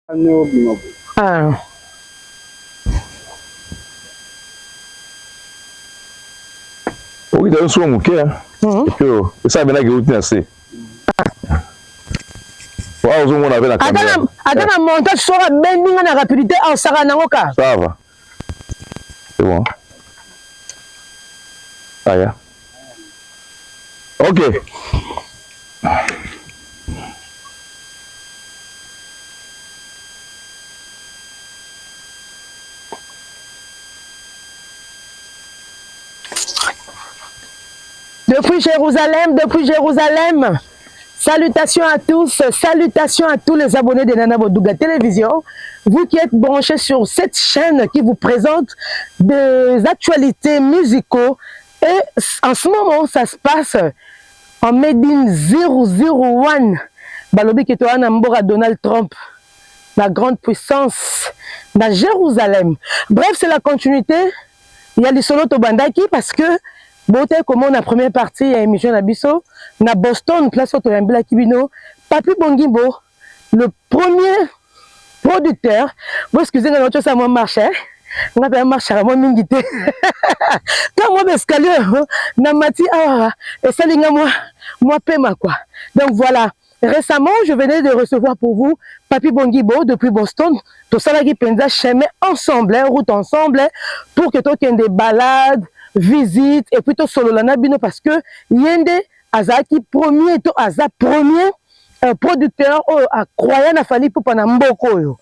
Ah. Oui, dans le mon cœur. Et ça, maintenant, il y a assez. Attends, montage sur la bending en rapidité en Saranaoka. Ça va. C'est bon. Ah, yeah. Ok. Depuis Jérusalem, salutations à tous les abonnés de Nana Bodouga Télévision, vous qui êtes branchés sur cette chaîne qui vous présente des actualités musicaux. Et en ce moment, ça se passe en Made in 001, Balobi Ketoana Mbora Donald Trump, la grande puissance dans Jérusalem. Bref, c'est la continuité. Il y a les solos Tobandaki parce que Bote comme la première partie à émission Nabiso, na Boston, place auto Yambila Kibino, Papi Bongimbo, le premier producteur. Vous excusez-moi, notre ça moi marché. On a fait un marché à moi mingité. Quand moi l'escalier, na mati et ça linga moi paiement quoi. Donc voilà. Récemment, je venais de recevoir pour vous Papi Bongibo depuis Boston. Tout ça là qui pensa chemin ensemble, route ensemble, pour que toi des balades, visite et plutôt solo la nabino parce que yende azaki premier to aza premier producteur a croyant na fali pupa na mboko oyo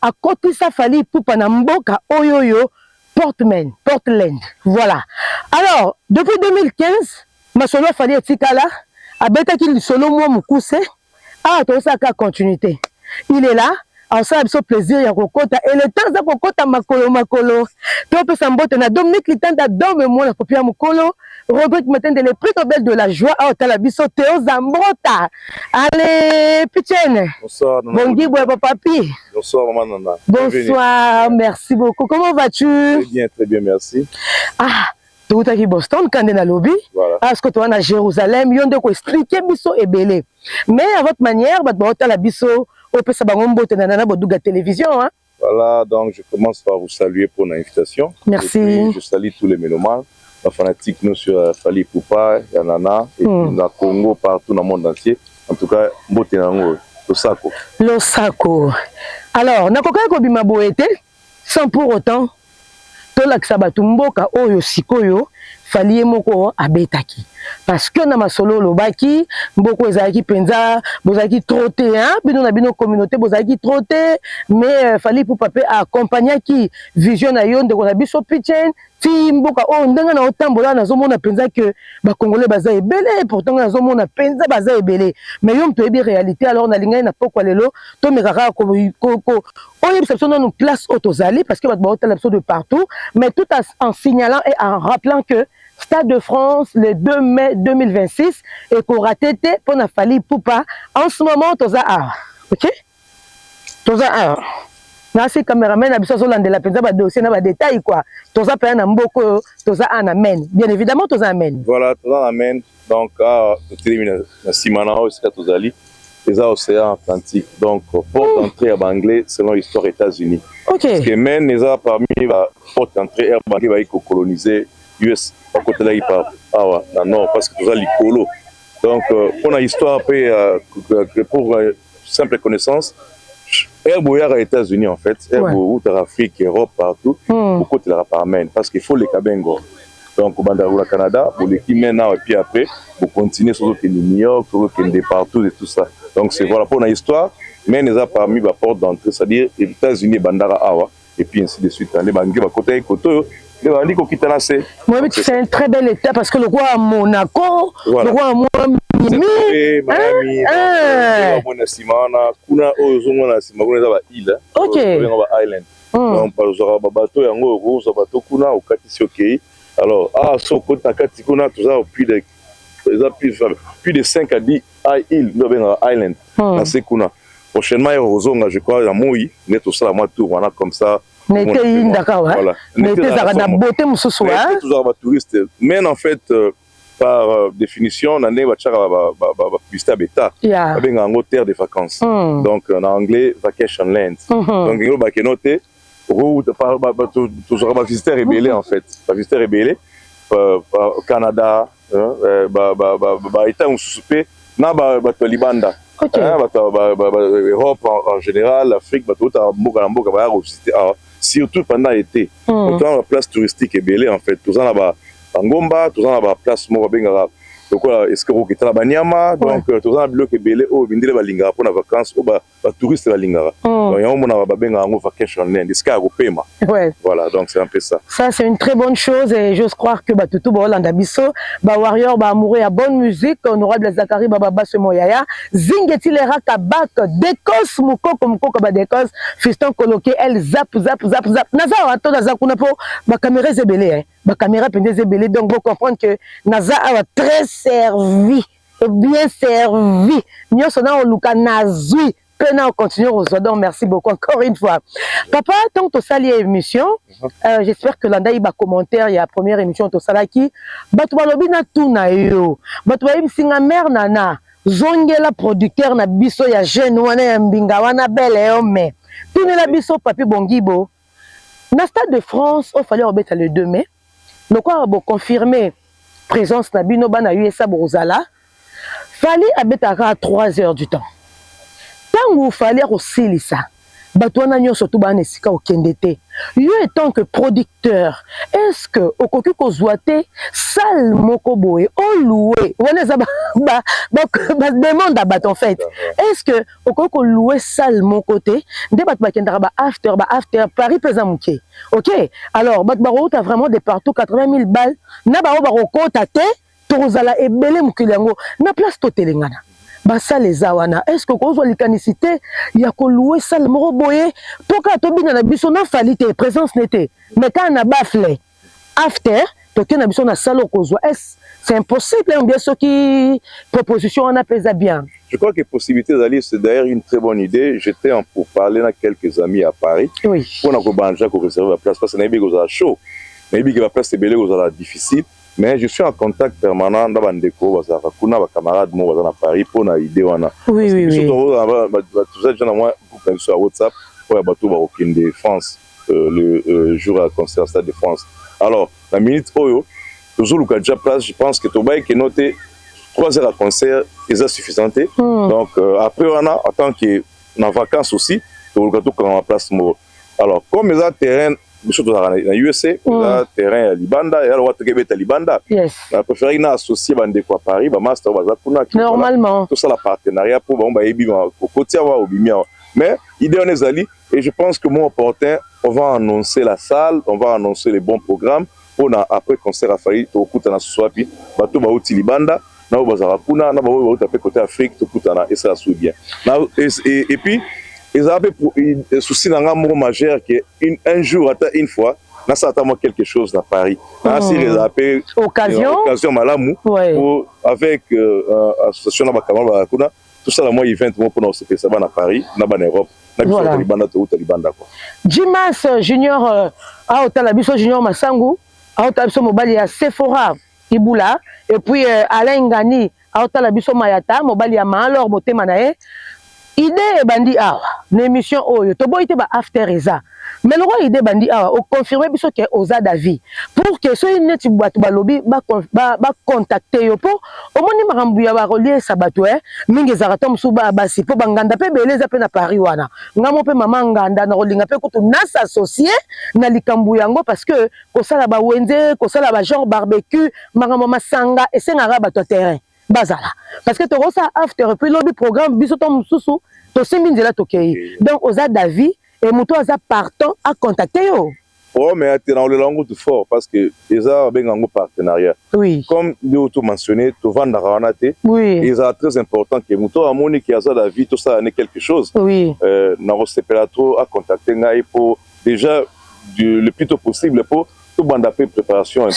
a kotisa fali pupa na mboka oyo Portland. Voilà. Alors depuis 2015 ma solo fali etikala abeta ki solo moi mukuse to saka continuité. Il est là. Alors ça a plaisir ya kokota et le temps za kokota makolo to pe sambote na Dominique Litanda dome moi la copie mukolo Robert Matin de les prix Nobel de la joie à la biso Théo Zambota. Allez Pichene. Bonsoir Bongi boy papi. Bonsoir maman Nana. Bonsoir, merci beaucoup. Comment vas-tu? Très bien, merci. Tu es à Boston quand on a lobby. Est-ce que tu es à Jérusalem, il y a de quoi expliquer biso et belé. Mais à votre manière, la biso télévision. Voilà, donc je commence par vous saluer pour l'invitation. Merci. Je salue tous les mélomanes, les fanatiques nous sur Fali Poupa, Yanana, et puis dans Congo, partout dans le monde entier. En tout cas, Losako. Losako. Alors, nakoka kobima boete sans pour autant tolakisa bato mboka oyo sikoyo fali moko abetaki. Parce que na masolo lobaki mboko ezalaki penza bozaki troté bino na bino communauté bozaki troté mais fali pour pape accompagner qui vision na yo ndeko na biso Pichen ti mboka ndanga na otambola na zomona penza que ba congolais baza ebele pourtant na zomona penza baza ebele mais yo mtoyebi réalité alors na lingai na pokwa lelo to mekaka ko oyo biso nous place autozali parce que ba hôtel de partout mais tout en signalant et en rappelant que Stade de France le 2 mai 2026 et Koratete pour na Fali Poupa en ce moment toza OK toza na si cameraman na biso zolande la penza ba dossier na ba détail quoi toza pa na mboko toza amen bien évidemment toza amen voilà toza amen donc termine na simana c'est tozali les océans Atlantique donc porte d'entrée à anglais selon l'histoire États-Unis. OK parce que même les parmi la porte d'entrée à anglais va coloniser US à côté là il part non parce que tout ça l'icolo donc on a histoire après pour simple connaissance Airboyard aux États-Unis en fait Airboyard en Afrique Europe partout beaucoup de la ramène parce qu'il faut les cabengo donc au Bandaroula Canada pour les qui maintenant et puis après pour continuer sur le New York sur le partout et tout ça donc c'est voilà pour la histoire mais les a parmi la porte d'entrée c'est-à-dire les États-Unis Bandara Awa et puis ainsi de suite les banquiers à côté Koto. Moi, c'est un très bel état parce que le roi à Monaco, le roi à Miami, alors, plus de 5 à 10 îles island. Prochainement, je crois, à Moui, tout ça, moi, tout, voilà, comme ça. N'était d'accord, hein? N'était d'accord, beauté, toujours touristes. Mais en fait, par définition, on a une publicité à bêta. Avec un terre de vacances. Donc, en anglais, vacation land. Donc, il y a noté, toujours visiter rebellé en fait. Visiter rebellé, au Canada, État où soupé, na Libanda. Europe en général, l'Afrique, surtout pendant l'été. Autant la place touristique est belle en fait. Tout ça là-bas, Ngomba, tout ça là-bas, place Mora Bengara. Donc voilà, est-ce que vous êtes là-bas Nyama, donc tout ça là-bas est belle. Oh, bindile ba lingara pour la vacances, oh ba touriste ba lingara. Donc y'a un monde là-bas Bengara en vacation land. Est-ce qu'il y a un paiement? Voilà, donc c'est un peu ça. Ça c'est une très bonne chose et j'ose croire que bah tout Hollande biso, bah warrior bah amoureux à bonne musique, honorable Zakari baba basse moyaya, zingeti le raka bak, décos moko bah décos, fiston coloqué elle zap. Naza ato naza kuna po bah caméra zébélé hein. Ma caméra peut désébéler, donc vous comprenez que Naza a très servi, bien servi. Nous sommes au Luka Nazui, on continue aux autres. Donc merci beaucoup encore une fois. Papa, tant que tu as l'émission, j'espère que l'anda il va commenter, il y a la première émission de Salaki. Batouba lobina tout na yo. Batouba singa mère nana. Zongela producteur na biso ya jeune wana ya mbinga wana belle homme. Tout la biso papi bongibo. Na Stade de France, il fallait remettre le 2 mai. Donc, on a confirmé présence na bino bana USA Brozala. Fallait abetaka à 3 heures du temps. Tant vous fallait aussi ça. Batouana nyo surtout bana esika okendete. Yo étant que producteur, est-ce que okoki kozwate salle moko boye o louer? Wana za ba demande à bat en fait. Est-ce que okoki ko louer salle mon côté? Nde bat ba kendara ba after Paris pesa muke. OK? Alors bat ba route a vraiment de partout 80 000 balles. Na ba rokota te tozala ebele mukili yango. Na place to telengana. Basa les awana, est-ce que vous avez l'ikanicité? Il y a qu'à louer ça le moro boye. Pourquoi tu as besoin de falité, présence n'était. Mais quand on a baflé, after, tu as besoin de salle au cause. C'est impossible, hein, bien sûr, qui proposition on appelle ça bien. Je crois que possibilité d'aller, c'est d'ailleurs une très bonne idée. J'étais en pour parler avec quelques amis à Paris. Oui. On a déjà réservé la place parce que nous avons chaud. Mais la place est belle, vous difficile. Mais je suis en contact permanent avec Bandeko, avec mes camarades à Paris pour une idée. Oui. Surtout, tout ça, j'ai sur WhatsApp pour de France, le jour à concert Stade de France. Alors, la minute Oyo, toujours le déjà place, je pense que Tobaï qui est noté 3 heures à concert, c'est suffisant. Donc, après, on a, en tant que en vacances aussi, tout le place. Alors, comme les terrain, surtout dans USA, le terrain à Libanda, et alors on va Libanda. Yes. On préfère associer Bandeko à Paris, master normalement. Tout ça, le partenariat pour au côté au Bimia. Mais l'idée on est allé, et je pense que mon opportun, on va annoncer la salle, on va annoncer les bons programmes. On a après concert à Paris, au côté de Swappi, bateau va au Libanda, na bazara kuna, na bawo au tapé côté Afrique, tout côté et ça se bien. Et puis ils avaient pour souci d'un amour majeur qui un jour, une fois, n'a certainement quelque chose à Paris. Si les appels occasion malamou avec association Nabakama Bakuna, tout ça, moi, event pour nous faire ça à Paris, en Europe, voilà. Jimas Junior, Aotalabiso Junior Masangu, Aotalabiso Mobali à Sephora, Ibula, et puis Alain Gani, Aotalabiso Mayata, Mobali à Malor, Motemanae. Idée bandi awa l'émission oyo to boy te ba after eza mais le roi idée bandi awa o confirmer biso que oza d'avis pour que so neti bato ba lobby ba contacter yo po o moni makambu ya ba relier sabato mingi zarato msuba basi po banganda pe beleza pe na Paris wana ngamo pe mama nganda na rolinga pe kutu na s'associer na likambu yango parce que ko sala ba wenze ko sala ba genre barbecue makambo masanga et sengara bato terrain bazala parce que tu as ça after puis lobby programme biso to mususu to simbinzi la tokei donc oza d'avis et muto aza partant à contacter yo. Oh mais tu dans le langue tout fort parce que déjà ben un partenariat. Oui. Comme nous tout mentionné, tu vends dans Ranate. Oui. Et c'est très important que muto amoni qui a ça d'avis tout ça n'est quelque chose. Oui. Dans trop à contacter ngai pour déjà le plus tôt possible pour tout bandapé préparation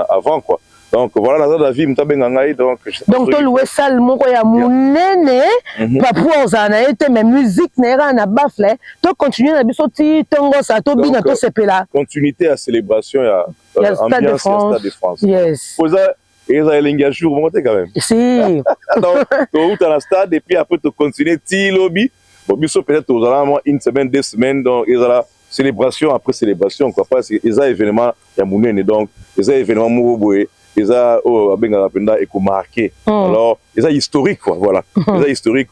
avant quoi. Donc voilà la vie m'tabengangai donc to louer salle moko ya munene pa za été mais musique nera na bafle to continuer na biso ti tongo sa to bina to sepela continuité à célébration ya ambiance Stade de France. Yes. Poza et ils ont un jour monter quand même. Si. Donc, tu es dans le stade et puis après tu continues petit lobby. Bon, peut-être aux alentours une semaine, 2 semaines, donc ils ont la célébration après célébration, quoi, parce qu'ils ont événement, il y a moulin, donc ils ont événement Mouboué, ils ont marqué. Alors, ils ont historique, quoi, voilà. Ils ont historique,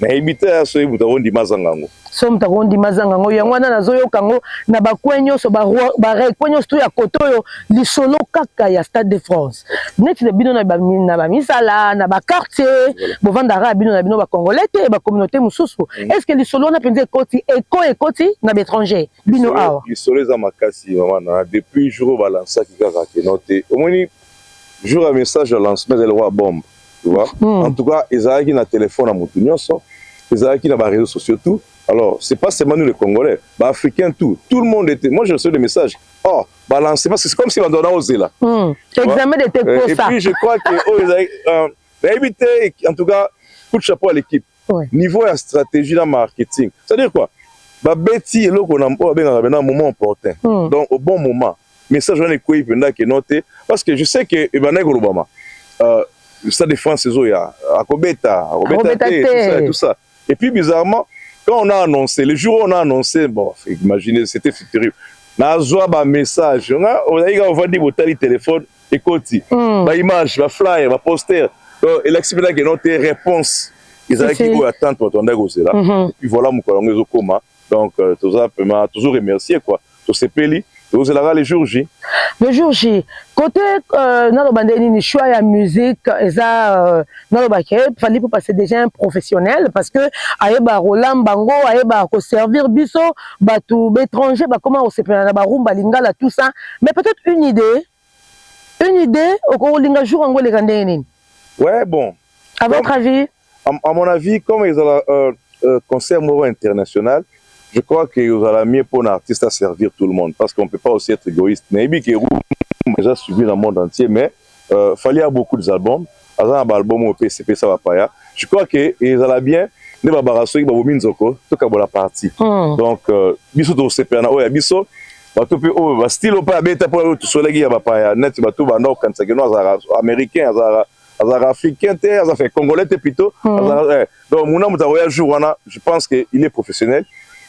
na imita so ibutawo ndi mazangango so mutako ndi mazangango yango wana nazoyoka ngo na bakwenyo so ba kwenyo stu ya kotoyo lisolo kaka ya Stade de France net de bino na ba misala na ba quartier bovandara bino na bino ba congolais te ba communauté mususu est-ce que lisolo na penze koti ekoti na l'étranger bino awa lisolo za makasi mama depuis jour balança ki kaka ke noté au moins jour un message de lancement de roi bombe. Tu vois? En tout cas, ils ont un téléphone à Moutounioso, ils ont un réseaux sociaux, tout. Alors, c'est pas seulement nous les Congolais, les Africains, tout. Tout le monde était. Moi, j'ai reçu des messages. Oh, balancez, parce que c'est comme si on donnait aux là. Examen de tes et puis, je crois que, en tout cas, coup de chapeau à l'équipe. Niveau de stratégie dans le marketing. C'est-à-dire quoi? Betty, là, on a un moment opportun. Donc, au bon moment. Message, on est quoi, il noté. Parce que je sais que, Obama, le Stade de France, il y a Akobeta, tout ça. Et puis, bizarrement, quand on a annoncé, le jour où on a annoncé, bon, imaginez, c'était terrible. On a un message, on a dit, vous avez téléphone, écoutez, image, flyer, poster. Et l'expérience qui a noté réponse. Ils avaient qui attendre pour attendre là. Et puis voilà, mon collègue Zokoma. Donc, tout ça, toujours remercier, quoi. Tout ce pays. Vous allez le jour J. Le jour J. Côté le choix de musique, il fallait passer déjà un professionnel parce que aïeba Roland Bango, aïeba ko servir biso, batou étranger, comment on se prend la rumba lingala tout ça. Mais peut-être une idée au cours linga jour en les gandénin. Ouais, bon. À votre avis? À mon avis, comme ils ont un concert international. Je crois qu'il y a mieux pour un artiste à servir tout le monde parce qu'on ne peut pas aussi être égoïste. Naibi qui est déjà suivi dans le monde entier, mais il fallait beaucoup d'albums. Dans un album au PCP, ça va pas. Je crois qu'ils allaient bien. Ne va pas rassurer, ils minzoko, tout cas pour la partie. Donc, biso to CPA, oh ya biso, bato pe oh style au pas bête pour le soleil ya pas net bato bando quand ça que nous américains, africains, ça fait congolais plutôt. Donc mon homme travaille jour je pense qu'il est professionnel.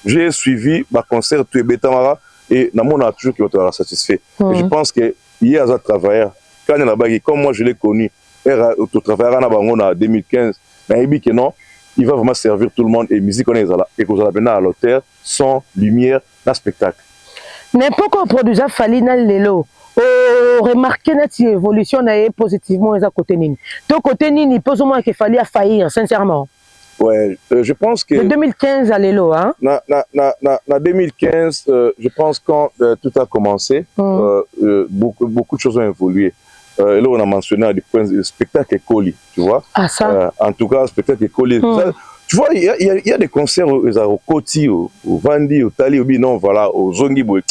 J'ai suivi ma concert tout Betamara et Namon a toujours qui va satisfait. Et je pense que hier à travailleur quand il y a là-bas comme moi je l'ai connu, au travailleur en 2015, non, il va vraiment servir tout le monde et musique on est là et qu'on a bien à l'auteur, son, lumière, dans spectacle. N'importe quoi produit falli dans l'élo. Remarquez notre évolution positivement à côté nini. Ton côté nini pose au moins qu'il fallait faillir sincèrement. Ouais, je pense que... De 2015 à l'élo, hein? En 2015, je pense quand tout a commencé, beaucoup de choses ont évolué. Et là, on a mentionné du point de spectacle écoli, tu vois. Ah, ça? En tout cas, spectacle écoli. Tu vois, il y a des concerts au Koti, au Vandi, au Tali, au Binon, voilà, au Zongi, mais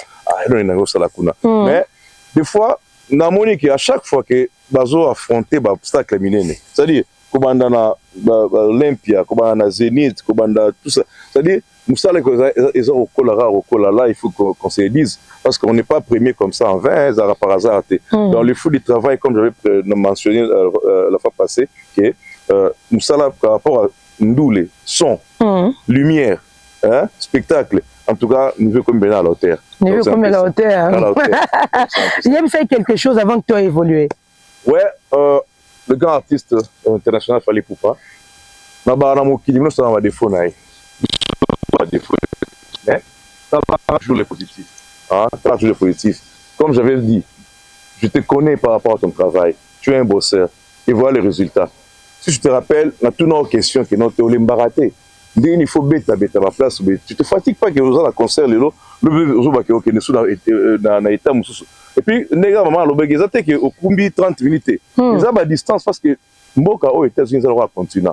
des fois, on a à chaque fois que Bazo a affronté l'obstacle minene, c'est-à-dire, Kobanda na Olympia, Kobanda na Zénith, Kobanda tout ça. C'est-à-dire, nous savons qu'ils ont au là, il faut qu'on se le dise. Parce qu'on n'est pas premier comme ça en 20, ça par hasard. Dans le fou du travail, comme j'avais mentionné la fois passée, que nous savons par rapport à Ndoulé, son, lumière, spectacle, en tout cas, nous veut comme bien à la hauteur. Nous veut comme à la hauteur. Il y a fait quelque chose avant que tu aies évolué. Ouais, le grand artiste international fallait pour pas. Mais ça va défaut mais ça va toujours les positifs. Toujours les positifs. Comme j'avais dit, je te connais par rapport à ton travail. Tu es un bosseur et voilà les résultats. Si je te rappelle, dans toutes nos questions qui n'ont pas été baraté, il faut bêter à ma place. Tu te fatigues pas que vous avez un concert, le et puis, les gars, maman, ils ont au Kumbi 30 minutes. Ils ont à distance parce que Mboka aux États-Unis, ils ont continuer.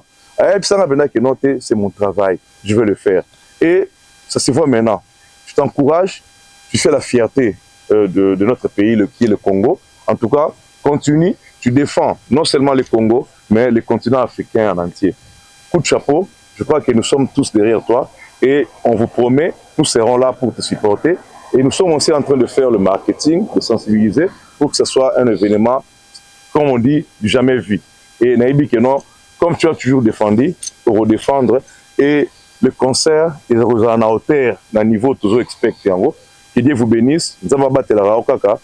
C'est mon travail, je vais le faire. Et ça se voit maintenant. Je t'encourage, tu fais la fierté de notre pays, qui est le Congo. En tout cas, continue, tu défends non seulement le Congo, mais le continent africain en entier. Coup de chapeau, je crois que nous sommes tous derrière toi et on vous promet, nous serons là pour te supporter. Et nous sommes aussi en train de faire le marketing, de sensibiliser pour que ce soit un événement comme on dit, du jamais vu. Et Naïbi que non, comme tu as toujours défendu, pour redéfendre, et le concert, ils ont en hauteur, dans le niveau toujours expecté en gros. Que Dieu vous bénisse, nous avons battu la Raokaka,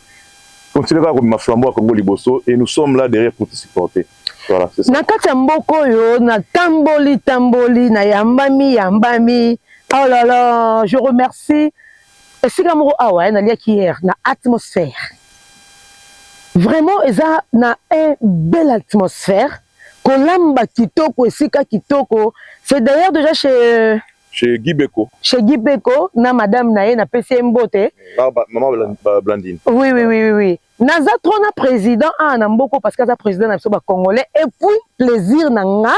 continuez à ma flambeau à Congo Liboso, et nous sommes là derrière pour te supporter. Voilà, c'est ça. Nakata mboko yo, na tamboli, na yambami. Oh là là, je remercie. Et si Gamoro Awa, na lia hier, na atmosphère. Vraiment, ils ont une belle atmosphère. Kolamba kitoko, esika kitoko. C'est d'ailleurs déjà Chez Guy Beko. Chez Guy Beko, na madame nae na PCM Bote. Maman Blandine. Oui. Naza trop na président na mboko parce que ça président na soba congolais et puis plaisir nanga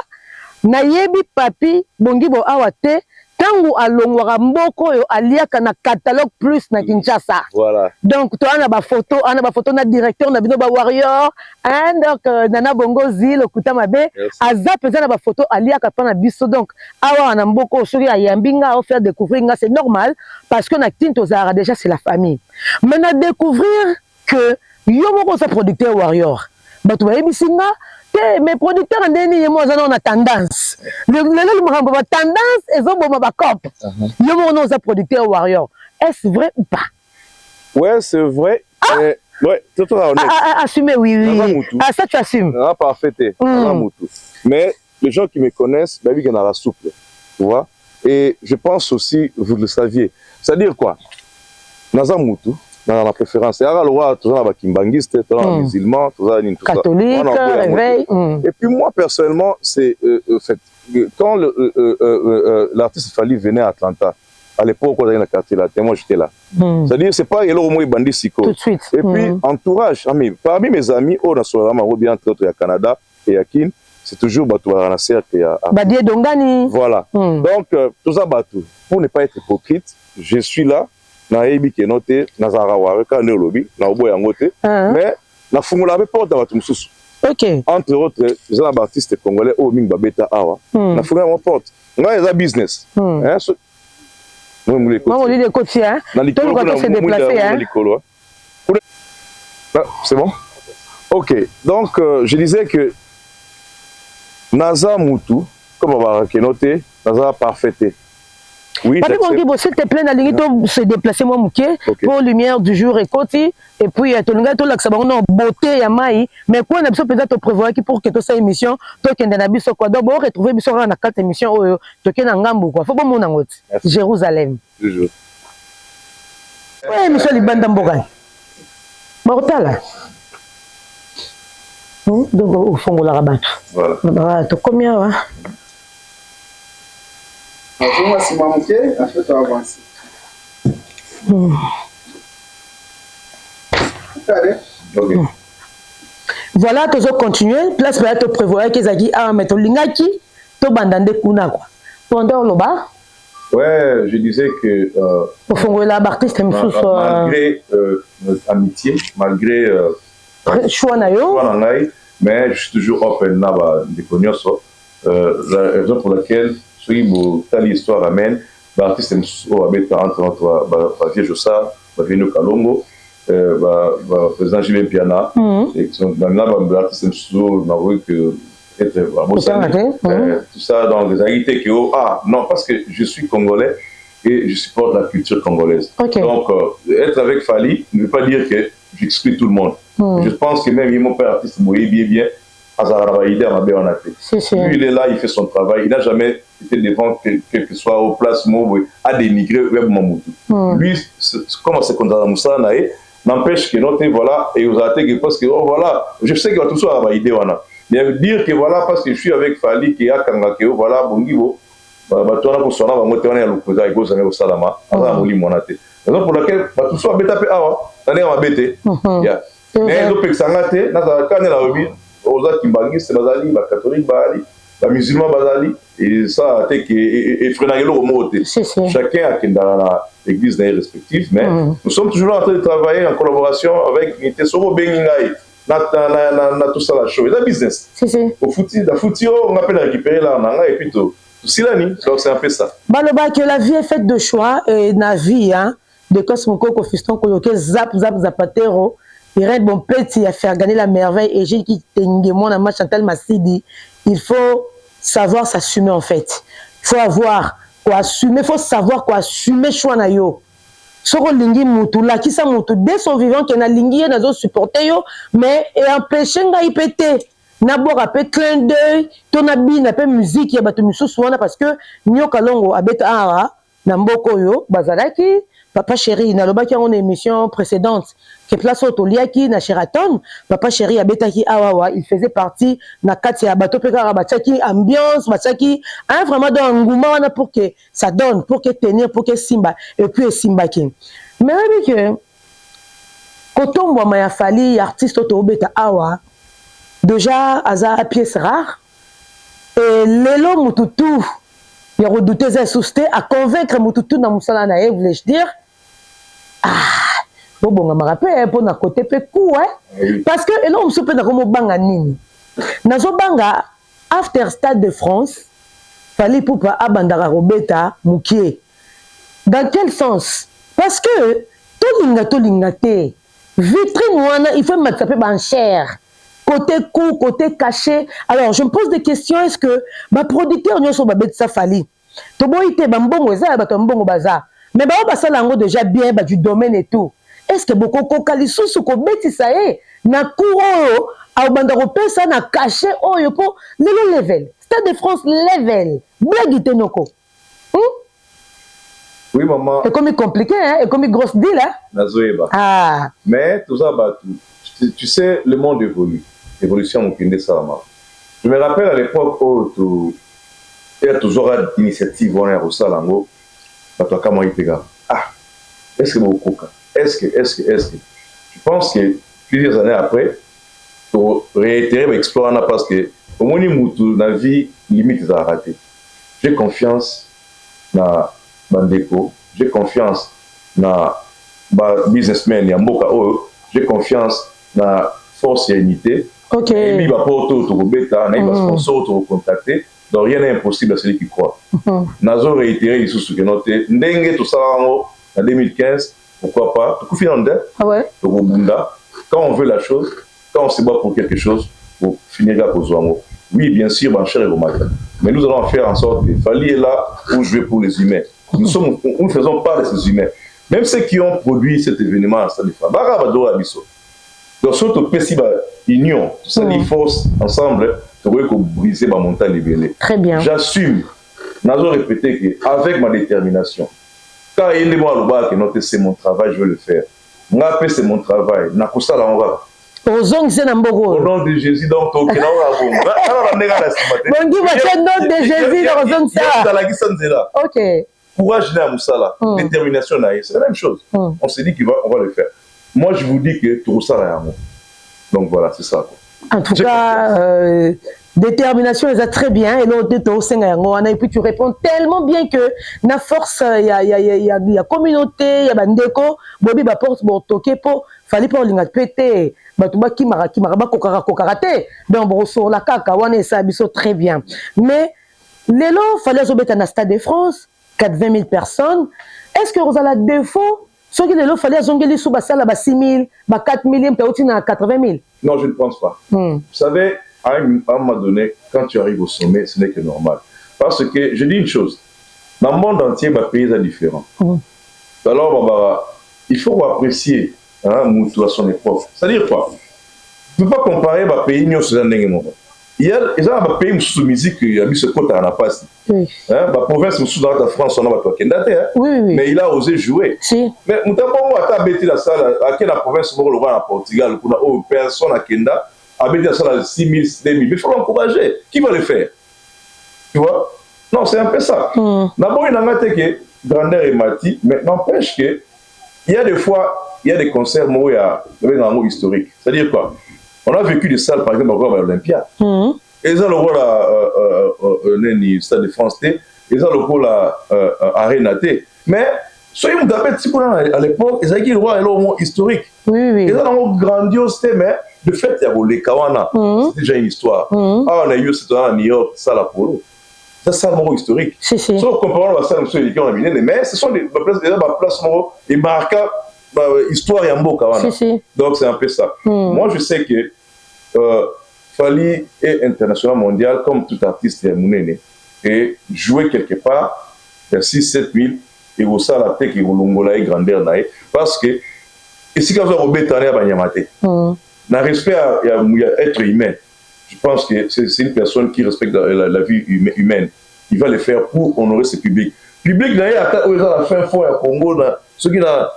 na yebi papi bongi bo awate tangu alongwaka mboko yo aliaka na catalogue plus na Kinshasa. Voilà. Donc toi ana ba photo na directeur na bino ba warrior and donc nana bongo zilo kutamabe aza peza na ba photo aliaka pa na biso donc awa na mboko soki ayambinga au faire découvrir nga c'est normal parce que na tinto zara déjà c'est la famille. Mais na découvrir que yo moko sa producteur warrior bato bayebisinga te mes producteurs ndeni ye mo zana na tendance le makambo ba tendance ezoboma ba cop yo moko no sa producteur warrior est-ce vrai ou pas? Ouais, c'est vrai. Ouais, tout à honnête. Assumez, oui. Ah, ça tu assumes. Ah, parfait. Mais les gens qui me connaissent, ben oui, il y en a souple, tu vois. Et je pense aussi, vous le saviez, c'est-à-dire quoi? Nazamutu, dans la préférence, il y a le roi, tout ça, kimbangiste, tout ça, musulman, tout ça, catholique, réveil. Et puis moi, personnellement, c'est fait, quand l'artiste Fally venait à Atlanta, à l'époque, on avait un quartier là, moi j'étais là. C'est-à-dire, c'est pas Yelo Moui Bandi Siko. Tout de suite. Et puis, entourage, parmi mes amis, on a souvent bien entre autres, il y a Canada et à Kin, c'est toujours Batou à la cercle. Badie Dongani. Voilà. Donc, tout ça, Batou, pour ne pas être hypocrite, je suis là, na Ebi qui est noté, na Zaraware, quand on est au lobby, na Obo Yangote, mais na Fungula avait porte à Batou Moussous. Ok. Entre autres, les artistes congolais, au Ming Babeta Awa, na Fungula mon porte. On a un business. Maman, lui, les côtiers, hein. Tout le monde s'est déplacé, hein. C'est bon? Ok. Donc, je disais que Naza Moutou, comme on va noter, Naza parfaité. Oui, Papi Bongibo, s'il te plaît, Nalingi, se déplacer, moi, Mouké, pour lumière du jour et côté. Et puis, tu as tout l'accès, beauté, Yamaï. Mais quoi, on a besoin peut-être de prévoir pour que tu aies une émission, toi qui es dans la bise, quoi. Donc, on va retrouver une émission dans 4 émissions, tu es dans Ngambo, quoi. Faut pas mon angote. Jérusalem. Toujours. Oui, monsieur Libanda Mbogan. Mortal. Donc, au fond, on la rabat. Voilà. Tu combien, hein? Moi, si ma moqué, en fait, tu avances. Voilà, tu vas continuer. Place pour te prévoir que Zaki a mettre l'ingaki, tu bandande kuna quoi. Pendant le bas. Ouais, je disais que. Au fond, là, l'artiste est malgré notre amitié, malgré. Choix nayo. Mais je suis toujours open là, de connaître ça. La raison pour laquelle. Si l'histoire amène, l'artiste est entre Vieux Jossa, Venu Kalongo, président Julien Piana, et l'artiste est tout ça dans les réalités que non, parce que je suis congolais et je supporte la culture congolaise. Donc, être avec Fally ne veut pas dire que j'exclus tout le monde. Je pense que même mon père artiste Moïse bien. Lui, il est là, il fait son travail. Il n'a jamais été devant quel que soit aux places à dénigrer Web Mamoutou. Lui, comment c'est qu'on a Moussa n'empêche que notre voilà, et vous avez parce que voilà, je sais qu'il va tout ça avoir idée. Mais dire que voilà, parce que je suis avec Fally, qui a Kangakeo, voilà, bon niveau, tu as pour son avant, tu as l'opposé, il faut au Salama, raison pour laquelle tout ça bêta pe awa, t'en es à bêter. Mais l'autre Pexangate, quand elle a remis, aux Kimbangis, Bazali, la catholique Bali, la musulman Bazali, et ça a été effréné au mot. Chacun a dans l'église respective, mais nous sommes toujours en train de travailler en collaboration avec l'unité Sobo Bengingaï. Tout ça la chose, c'est un business. Au footy, on appelle récupérer là, et puis tout. Donc c'est un peu ça. Que la vie est faite de choix, et la vie, hein, de Cosmoko, Fiston, Koyoke, Zapatero. Irène Bonpeti a fait gagner la merveille et j'ai qui Tengemon à Chantal Massidi. Il faut savoir s'assumer en fait. Il faut avoir quoi assumer, il faut savoir quoi assumer choix na yo. Soko lingi mutu la qui sa mutu dès son vivant qui na lingi na zo supporter yo mais et empêcher nga ipéter. Na boka pe clin d'œil, ton abi na pe musique ya bato misusu wana parce que nyoka longo abeta awa na mboko yo bazalaki papa chéri na lobaki en émission précédente que place autoliaki na Sheraton papa chéri abetaki awa il faisait partie na kati ya bato pe kara bataki ambiance bataki hein vraiment dans engouement wana pour que ça donne pour que tenir pour que simba et puis simba ki mais oui que kotombo ma ya fali artiste auto beta awa déjà aza pièce rare et lelo mututu ya redouter za sousté à convaincre mututu na musala na voulais-je dire bon ma rappelle pour na côté pe coup hein parce que elo musu pe na komo banga nini nazo banga after Stade de France fallait pour pas abandara robeta mukie dans quel sens parce que to linga te vitrine wana il faut mettre ça en cher côté court, côté caché. Alors, je me pose des questions. Est-ce que ma producteur n'y a pas de ça fali? To boite bambongo za ba tombongo baza. Mais ba ba salango déjà bien ba du domaine et tout. Est-ce que beaucoup kokalisu su ko beti ça est na couro au bandaro pesa na caché oyo po le level. Stade de France level. Blague tenoko. Oui maman. C'est comme compliqué hein, et comme grosse deal hein. Nazoeba. Ah. Mais tout ça bah tu sais le monde évolue. Évolution mokinde sama. Je me rappelle à l'époque où il y a toujours une initiative on est au salango bato kama ipega. Ah, est-ce que beaucoup est-ce que je pense que plusieurs années après pour réitérer explorer parce que au moins mutu na vie limite à rater. J'ai confiance na bandeko, j'ai confiance na businessmen ya mboka oyo, j'ai confiance na force et unité. Ok. Et puis, va porter au bêta, on a un sponsor au contacter. Donc, rien n'est impossible à celui qui croit. Nazo réitéré ici ce que note. Ndenge tout ça en 2015, pourquoi pas? Tout finlandais. Ah ouais. Quand on veut la chose, quand on se bat pour quelque chose, pour finir à cause oui, bien sûr, mon cher Romata. Mais nous allons faire en sorte que Fali est là pour jouer pour les humains. Nous ne faisons pas de ces humains. Même ceux qui ont produit cet événement à Stade de France. Donc, surtout, si union, tout ça, les forces ensemble, pour briser ma montagne libérée. Très bien. J'assume, nous répété qu'avec ma détermination, quand il y a des mots à que c'est mon travail, je veux le faire. Moi, c'est mon travail. Au nom de Jésus, donc, au nom de Jésus, ok. Courage, détermination, c'est la même chose. On s'est dit qu'on va le faire. Moi, je vous dis que tout ça, là, donc voilà, c'est ça. En tout cas, détermination, elle est très bien. Et puis tu réponds tellement bien que na force, il y a communauté, il y a bandeko, bobi ba porte bon toqué po, fallait pas linga pété, batuba qui mara ba kokarate. Donc bon sur la kaka, wane ça biso très bien. Mais lelo fallait zobeta na Stade de France, 80 000 personnes. Est-ce que vous avez défaut? Ceux qui il fallait zongeli sous basala 6 000, 4 000, tu as 80 000. Non, je ne pense pas. Vous savez, à un moment donné, quand tu arrives au sommet, ce n'est que normal. Parce que, je dis une chose, dans le monde entier, les pays sont différents. Alors, il faut apprécier Moutou à son époque. C'est-à-dire quoi? Tu ne peux pas comparer les pays il y a des pays sous musique qui a mis ce côté à la passe. La province sous dans la France, on a pas mais il a osé jouer. Mais nous avons pas bêté la salle à quelle province on va à Portugal pour personne à Kenda a bêté la salle à 6 000, 2 000. Mais il faut l'encourager. Qui va le faire? Tu vois? Non, c'est un peu ça. D'abord, il y a que grandeur et mati, mais n'empêche que il y a des fois, il y a des concerts où il y a un mot historique. C'est-à-dire quoi? On a vécu des salles, par exemple, à l'Olympia. Et ça, le rôle à Stade de France, et ça, le rôle à Arena T. Mais, soyez vous tapez à l'époque, ils avaient le roi et le mot historique. Et ça, le mot grandiose, mais de fait, il y a les Kawana. C'est déjà une histoire. Ah, on a eu cette à New York, ça, la polo. C'est le mot historique. Sauf comparant la salle, mais ce sont des places et marquants histoire ya mboka wana. Donc c'est un peu ça. Moi je sais que Fally est international mondial comme tout artiste monene et jouer quelque part 6-7 000 et au ça la tête qui rolongola et grandeur nae parce que ici quand on obétane à banyamate na respect à être humain. Je pense que c'est une personne qui respecte la vie humaine. Il va le faire pour honorer ce public. Public d'ailleurs à la fin fois à Congo ceux qui na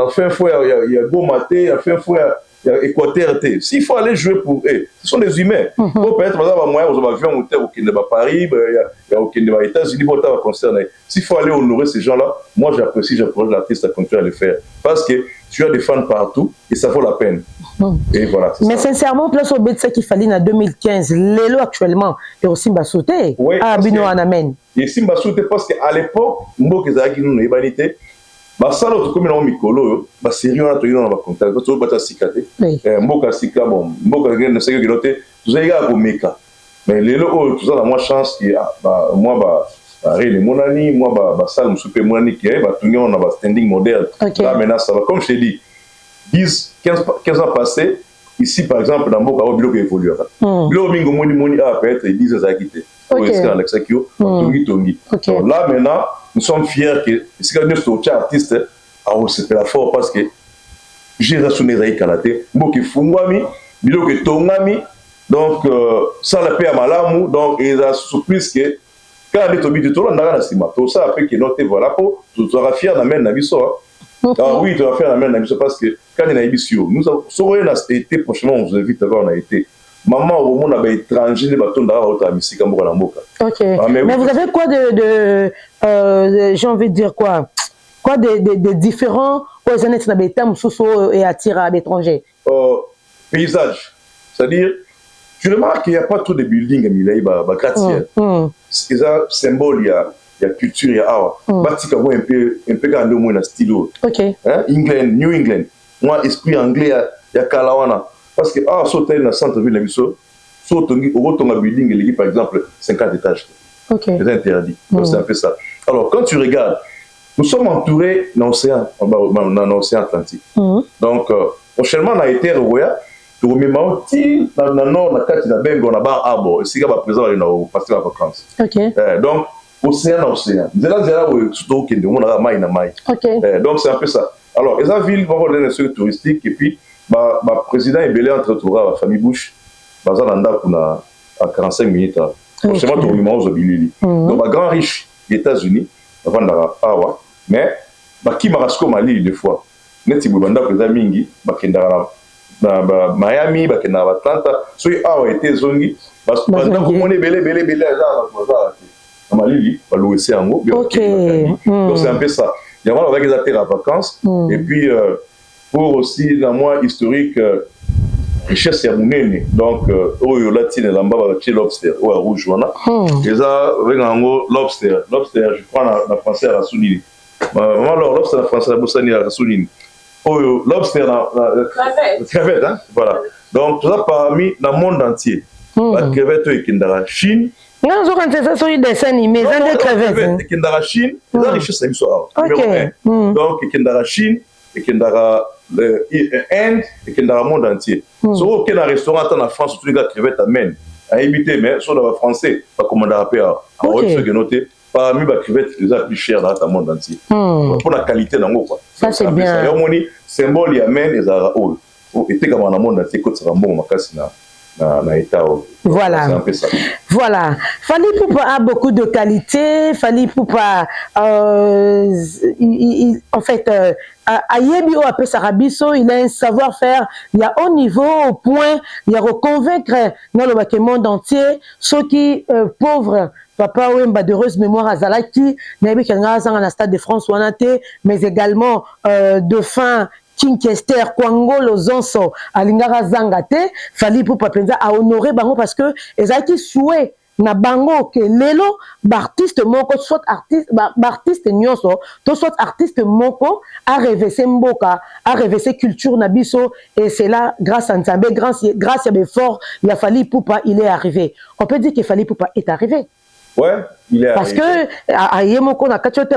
fin fois il y a Gomaté, il y a fin fois il y a Équateur. S'il faut aller jouer pour eux, ce sont des humains. Peut-être par exemple moyen aux avions au Kenya Paris, il y a au Kenya aux États-Unis pour ta concerné. S'il faut aller honorer ces gens-là, moi j'apprécie l'artiste à continuer à le faire parce que tu as des fans partout et ça vaut la peine. Et voilà. Mais ça. Sincèrement, place au BTC qu'il fallait en 2015, l'élo actuellement est aussi sauté. Oui, ah, Bino Anamen. Et si sauté parce qu'à l'époque, Mboka Zaki nous n'a pas été. Ça l'autre comme on mikolo, sérieux on a tout dans le contact. Parce que tu vas sikate. Mboka sika bon, Mboka ne sait que l'autre. Tout ça il y a au meka. Mais l'élo tout ça la moins chance qui moi Réné Monani, moi Salm Soupé Monani qui est tout on a standing modèle. Là maintenant ça va comme je t'ai dit. 10-15 ans passés, ici par exemple, dans Mboka, il y a un évolue. Il y a peut-être 10 ans à quitter. Donc là maintenant, nous sommes fiers que si nous sommes artistes, c'est la force parce que j'ai raisonné avec Kanate, Mboka Fungwami, Bilo que Tongami, donc ça la paix à Malamu, donc il a surprise que quand on est au milieu de tout le monde, tout ça a fait que notre voilà pour tout sera fier d'amener Nabiso. Ah oui, tu vas faire la même chose parce que quand il y a une émission, nous avons été prochainement, on vous invite à voir, on a été. Maman, au monde, on a étranger, les bâtons d'argent, on a mis ça comme on a moka. Ok. Mais vous avez quoi j'ai envie de dire quoi de différents aux années de l'État, Moussousso et attiré à l'étranger? Paysage. C'est-à-dire, tu remarques qu'il n'y a pas trop de buildings à Milay, gratte-ciel. C'est un symbole, il y a culture, il y a art. Batika voit un peu quand on a un stylo. Ok. England, New England. Moi, esprit anglais, il y a Kalawana. Parce que, sauter dans le centre-ville de Misso, sauter au building, il y a par exemple 50 étages. Ok. C'est interdit. Donc, c'est un peu ça. Alors, quand tu regardes, nous sommes entourés dans l'océan Atlantique. Donc, prochainement, on a été roya. Tu remets ma outil dans le nord, dans la carte de la Bengo, on a bar arbre. Et c'est qu'il y a présent, on a passé la vacance. Ok. Donc, océan. C'est là où surtout qu'il y a maï na maï. Donc c'est un peu ça. Alors, les villes vont avoir des structures touristiques et puis, le président est belé entre la famille Bush, à 45 minutes. Prochainement, tu remets aux Bilili. Donc, grand riche des États-Unis, avant d'avoir mais, qui m'a rasco Mali deux fois. Net si vous avez un mingi, Miami, Atlanta, so a été zongi, parce que maintenant, on est belé, Mali, donc c'est un peu ça. Il y a avec les atterres à vacances, et puis pour aussi, dans moi, historique, richesse ya munene, donc oyo latine lamba ba petit lobster ou à rouge wana eza venga ngo lobster je crois na français à Sounini alors lobster na français à Bosani à Sounini oyo lobster na crevette hein voilà donc tout ça parmi dans le monde entier la crevette et kindara Chine non zo quand c'est sur les dessins animés ça des crevettes kindara Chine la richesse c'est ça donc kindara Chine et kindara Inde et qu'il y a dans le monde entier. Si vous avez un restaurant en France, tous les gars crevettes amènent à éviter, mais si vous avez français, pas commander à payer. Parmi les crevettes, les plus chères dans le monde entier. Pour la qualité dans le monde. Ça c'est bien. Il y a un symbole, il y a même les arabes. Et c'est comme dans le monde entier, quand c'est un bon, voilà. Voilà. Fally Ipupa a beaucoup de qualités. Fally Ipupa, en fait, à Yebio, à Pessarabiso, il a un savoir-faire. Il y a haut niveau au point, il y a reconvaincre dans le monde entier ceux qui pauvres. Papa Wemba d'heureuse mémoire à Zalaki, Nabi Kenga dans la Stade de France Wanate, mais également de fin. Kinkester, Kwangolo, Zonso, Alingara Zangate, Fally Ipupa penza à honorer bango parce que les qui souhait na bango que lelo artiste moko soit artiste artiste nyonso to soit artiste moko a rêvé mboka a rêvé culture na biso et c'est là grâce à Nzambe grâce à l'effort il a Fally Ipupa il est arrivé on peut dire que Fally Ipupa est arrivé Ouais, il est Parce arrivé. que, à Yemoko, na Kachote,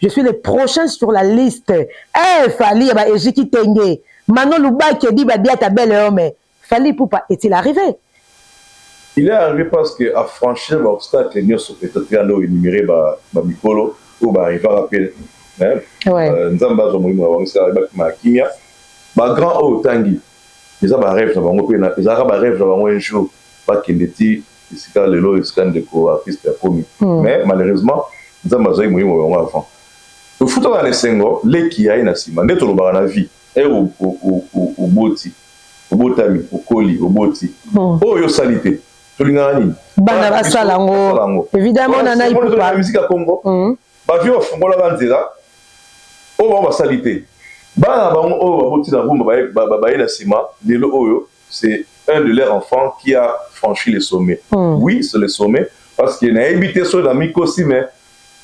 je suis le prochain sur la liste. Eh, Fali, Ejiki Tenge. Manon Loubaki dit, Badia, ta belle homme. Fali Poupa, est-il arrivé? Il est arrivé parce que à franchir l'obstacle, nous sommes peut-être énumérés par Mikolo, ou par Riva Rappel. Nzamba, Kimia. Grand haut, Tangi. Ils ont un rêve, ils ont un rêve un jour. Pas qu'il était, c'est quand le lot est scan de co-artiste a commis. Mais malheureusement, Nzamba, ils ont un enfant. Le foot dans les Sengo, les qui a une assima, net au bar la vie, et au boti, au botami, au coli, au boti. Oh, yo salité. Bana basalango. Évidemment, on en a eu pour la musique à Congo. Bah, vieux, on va la banzera. Oh, on va salité. Bana bango, oh, boti na rumba, bah, la sima, Lelo Oyo, c'est un de leurs enfants qui a franchi les sommets. Oui, c'est le sommet, parce qu'il a habité sur la Mikosi, mais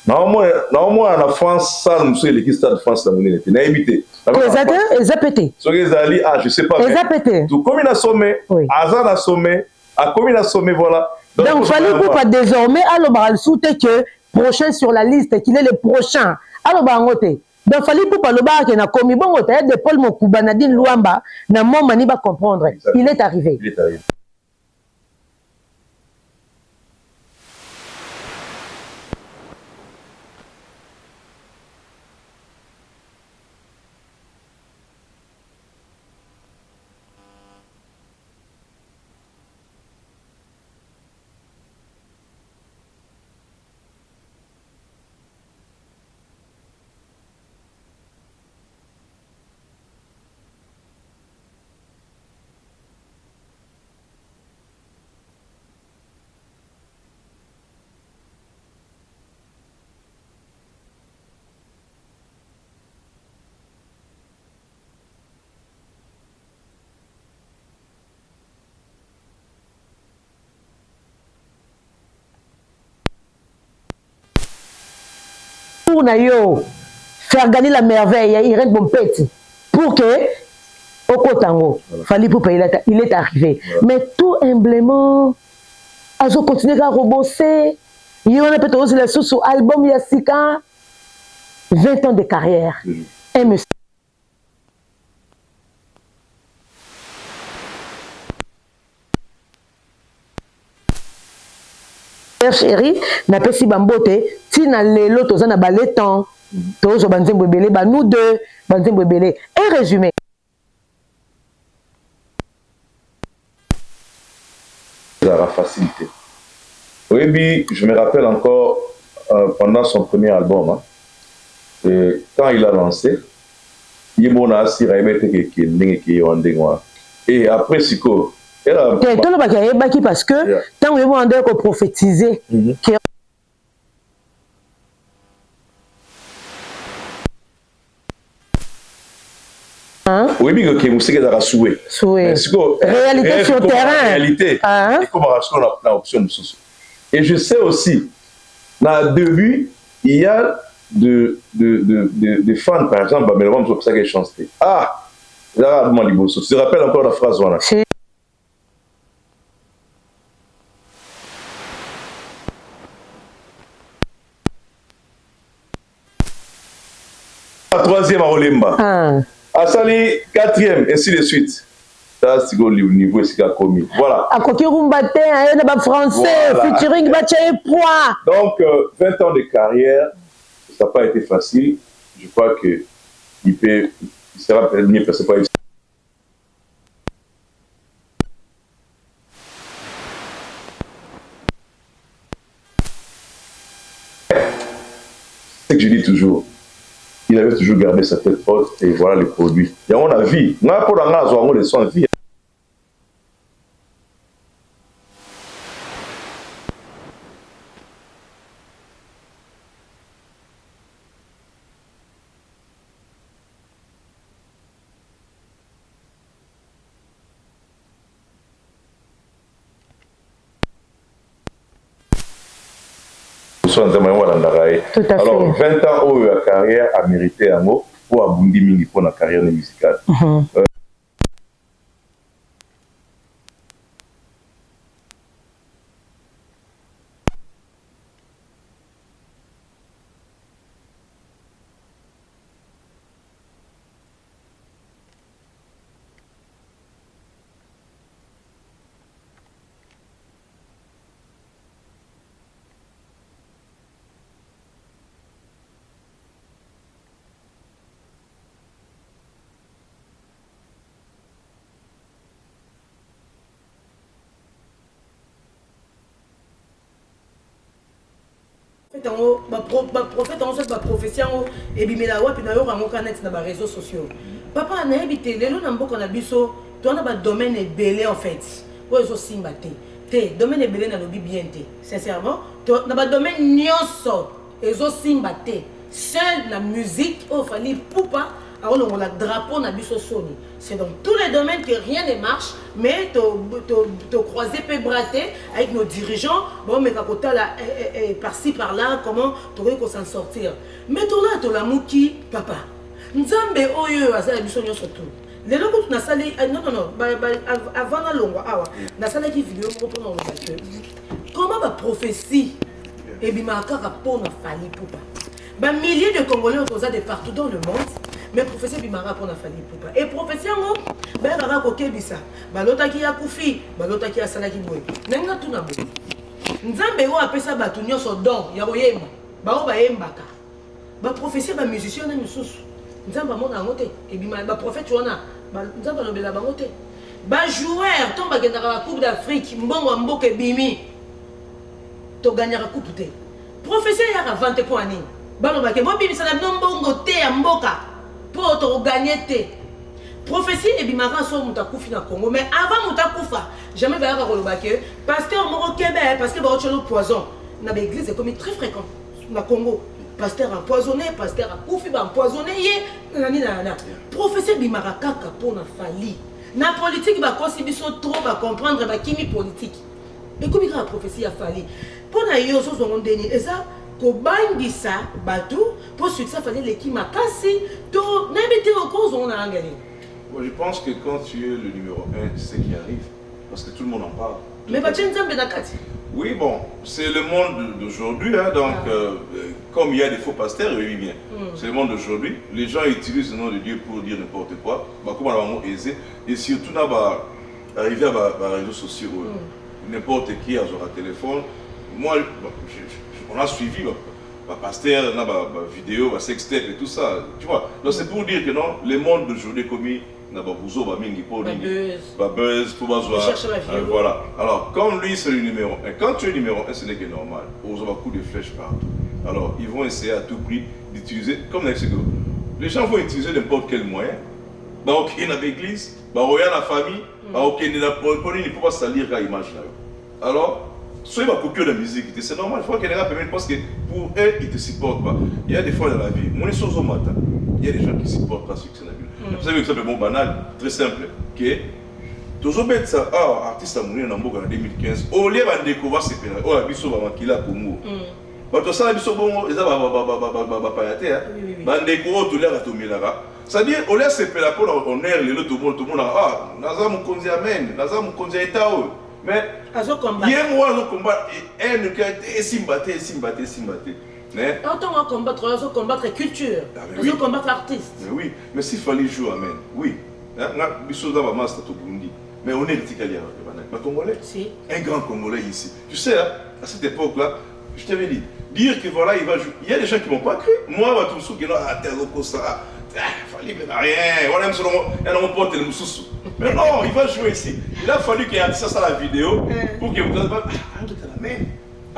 normalement, en France, ça, nous sommes l'équipe de France, la monnaie, il a habité. Ils ont pété. Je sais pas. Ils ont pété. Tout comme il a sommé, Azan a sommé, a comme il a sommé, voilà. Donc, il fallait pas désormais, alors, il souhaite que prochain sur la liste, qu'il est le prochain. Alors, donc, il fallait pas le bar qui n'a commis bon, de Paul Mokouba, Nadine Luamba, n'a mon mani va comprendre. Il est arrivé. Il est arrivé. Pour faire gagner la merveille, Irène Bompeti, pour que au Kotango, Fali Poupa, il est arrivé. Mais tout humblement, à continuer à rebosser, il y a peut-être aussi la sous album Yassika, 20 ans de carrière. Et monsieur. Chérie, n'a pas si bambote, si na lelo toza na baletan, tozo banzembo belé, ba nous deux, banzembo belé. Un résumé. La facilité. Oui, je me rappelle encore pendant son premier album, hein, quand il a lancé, il m'a assis et après, c'est quoi? Parce que tant que vous avez prophétisé, oui, mais que vous savez que souhait. Réalité sur terrain. Réalité. Et je sais aussi, dans le début, il y a des fans, par exemple, mais c'est pour ça qu'elle chantait. Ah, je te rappelle encore la phrase. Voilà. Troisième à Olimba. Asali, quatrième, ainsi de suite. Ça, c'est le niveau qui a commis. Voilà. À côté Rumbate, il y a français, featuring Bachaye Poids. Donc, 20 ans de carrière, ça n'a pas été facile. Je crois qu'il sera peut-être mieux parce que pas c'est ce que je dis toujours. Il avait toujours gardé sa tête haute et voilà le produit. Et on a vu. On a pour avoir le son de vie. Alors, 20 ans où la carrière a mérité un mot pour abonder mingi pour la carrière musicale. prophète en fait prophétie et bimela wapi na yo rango kanet na ba réseaux sociaux papa na habité lelo na mboka na biso to na ba domaine belé en fait po ezo simba te domaine belé na lobi bien te sincèrement to na ba domaine nyonso ezo simba te seul la musique o fali poupa alors on a drapeau na biso soni c'est dans tous les domaines que rien ne marche mais te croiser peut brater avec nos dirigeants bon mais kakota là par-ci par-là comment tu qu'on s'en sortir mais to là to la muki papa nzambe oyo azala biso nyonso tout les loko tu na sali non avant la longue awa na sali qui vidéo mo pour na comment ba prophétie et bimaka ka pona fali poupa ba milliers de Congolais autour de partout dans le monde mais prophétie bimara pour na fali poupa et prophétie ngo ba rara ko kebisa balota ki ya kufi balota ki ya sala ki boye nenga tuna bo nzambe o apesa batu nyonso don ya koyemba ba o ba yembaka ba prophétie ba musicien na misusu nzambe mona ngote et bimara ba prophète wana nzambe lobela bango te ba joueur to ba gendaka la coupe d'Afrique mbongo mboke bimi to gagnera coupe te prophétie ya vente pour ani baloba ke mo bimisa na mbongo te ya mboka pour te gagner te prophétie et bimara so muta kufi na Congo mais avant muta kufa jamais ba koloba ke pasteur moko kebe parce que ba otchelo poison na ba église comme très fréquent na Congo pasteur empoisonné pasteur a kufi ba empoisonné ye nani na prophétie bimara kaka pour na fali na politique ba kosi biso trop ba comprendre ba kimi politique et comme il a prophétie a fali pour na yo so ngondeni eza ko bangisa batu pour succès fallait l'équipe makasi to n'habiter au cause on a gagné. Bon, je pense que quand tu es le numéro 1, c'est ce qui arrive parce que tout le monde en parle. Mais bah tiens nzambe nakati. Oui, bon, c'est le monde d'aujourd'hui hein, donc comme il y a des faux pasteurs, oui bien. C'est le monde d'aujourd'hui. Les gens utilisent le nom de Dieu pour dire n'importe quoi. Bah comment on va aisé et surtout là bah arriver à les réseaux sociaux. N'importe qui a un téléphone. Moi on a suivi ma pasteur, ma vidéo, ma sextape et tout ça, tu vois. Donc c'est pour dire que non, le monde d'aujourd'hui comme il n'a pas bouzo, pas mingi, pas buzz, pour voilà. Alors comme lui c'est le numéro 1, quand tu es le numéro 1, ce n'est que normal. On a beaucoup de flèches partout. Alors ils vont essayer à tout prix d'utiliser, comme les gens vont utiliser n'importe quel moyen. Donc il y a une église, il y a la famille, il y a ne peut pas salir l'image là. Alors soit il va copier la musique, c'est normal, il faut que les gens permettent parce que pour eux, ils ne te supportent pas. Il y a des fois dans la vie, mon essence au matin, il y a des gens qui ne supportent pas ce succès. Vous savez, c'est un bon banal, très simple, que toujours bête ça, artiste a mouru en 2015, au lieu de découvrir ces pénales, oh, la biso va manquer là pour nous. Parce que ça, la biso bon, ils ont payaté, hein, découvrir tout l'air à tout milara. C'est-à-dire, au lieu de ces pénales, on air les tout le monde, Naza Moukonzi amen, Naza Moukonzi Etao. Mais il y a un combat et simbaté. Mais autant on combattre la culture, on combattre l'artiste. Mais oui, mais s'il fallait jouer, amen. Oui, mais on est réticalier. Mais Congolais, un grand Congolais ici. Tu sais, à cette époque-là, je t'avais dit, dire que voilà, il va jouer. Il y a des gens qui ne m'ont pas cru. Moi, tout ce qui est là, ça. Il fallait rien, on aime seulement un pote le moussou. Mais non, il va jouer ici. Il a fallu qu'il y ait ça la vidéo pour qu'il me dise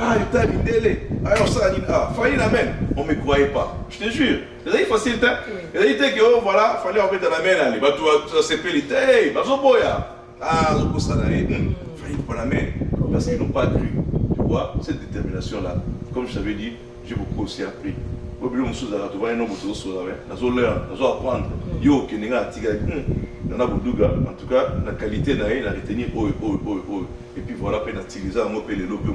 il t'a vidélé. Alors ça dit fallait la main. On ne me croyait pas. Je te jure. C'est facile. Il a dit que voilà, fallait en mettre la main là. Bah tu s'est pelité. Bah zoboya. Zoko ça là. Fallait pas la main parce qu'ils n'ont pas cru. Tu vois cette détermination là. Comme je t'avais dit, j'ai beaucoup aussi appris. Au bureau, tu vois un nombre de choses, tu vas apprendre. Yo, qui n'est pas en tout cas, la qualité n'a rien à retenir. Et puis voilà, puis d'utiliser un mot, puis le lobby,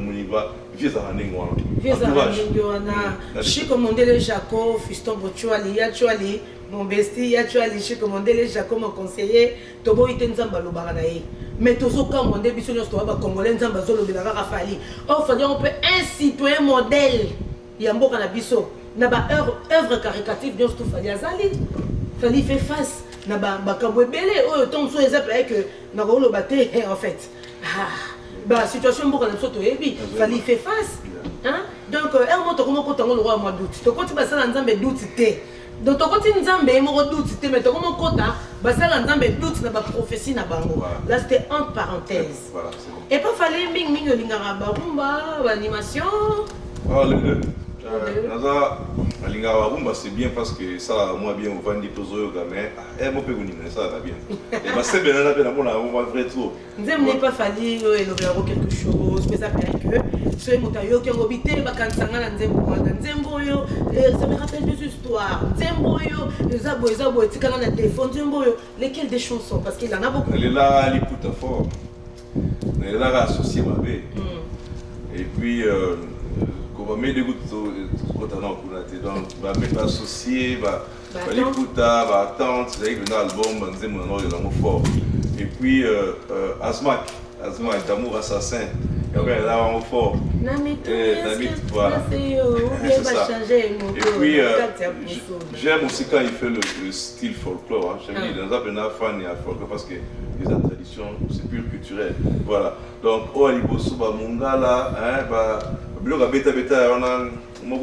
vieux Zaranengoana. Vieux Zaranengoana. Je suis commandé le Jaco, Fiston Bochuali, Yachuali, mon bestie, Yachuali, je suis commandé le Jaco, mon conseiller, Tobo Itenzamba Lobaranae. Mais tous ceux qui ont demandé, ils sont congolais, Nzamba Zolo, Belara Fali. On peut un citoyen modèle. Yambo Kanabiso. Naba œuvre caritative bien tout fallait azali fallait faire face naba bakambo belé oh tant so exemple que na ko lo baté en fait bah situation beaucoup na soto ebi fallait faire face hein donc un moto comme ko tango le roi mois d'août to koti basala nzambe d'août té donc to koti nzambe mo d'août té mais to comme kota basala nzambe d'août na ba prophétie na bango là c'était entre parenthèses et pas fallait ming lingara ba rumba ba animation C'est bien parce que ça, moi, bien, on va dire tous les gamins. Moi, je peux ça va bien. Et c'est bien, on va vrai trop. Nous n'avons pas fallu élever quelque chose, mais ça fait que ce motayo qui a habité, ça me rappelle des histoires. Lesquelles des chansons? Parce qu'il en a beaucoup. Elle est là, elle écoute fort. Elle est là, associée ma vie. Et puis, on va mettre des gouttes donc on va mettre associé, on va l'écouter, on va attendre, c'est vrai que l'album, on va fort. Et puis, Asmak, d'amour assassin, il y a là on fort. Voilà. Et puis, j'aime aussi quand il fait le style folklore. J'aime bien dans un fan et à folklore parce que les traditions, c'est pur culturel. Voilà. Donc, oh, il bosse sur Mungala, on a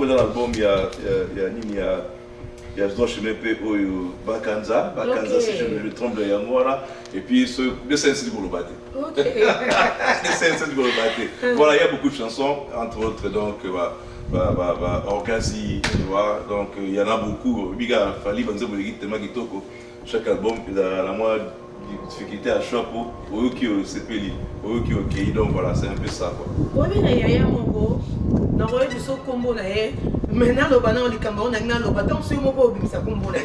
dans l'album, il y a ce chemin Bakanza, si je me trompe de Yamora, et puis ce dessin de Golobate. Voilà, il y a beaucoup de chansons, entre autres, donc, Orgazi, tu vois, donc il y en a beaucoup. Biga, Fali, chaque album, il y a la moitié difficulté à choix pour eux qui ont CPLI, eux qui ont OK, donc voilà, c'est un peu ça quoi. Oui, il y a un mot, dans le du saut combo là, maintenant le banana on dit qu'on a le bâton sur mon beau ça combo là.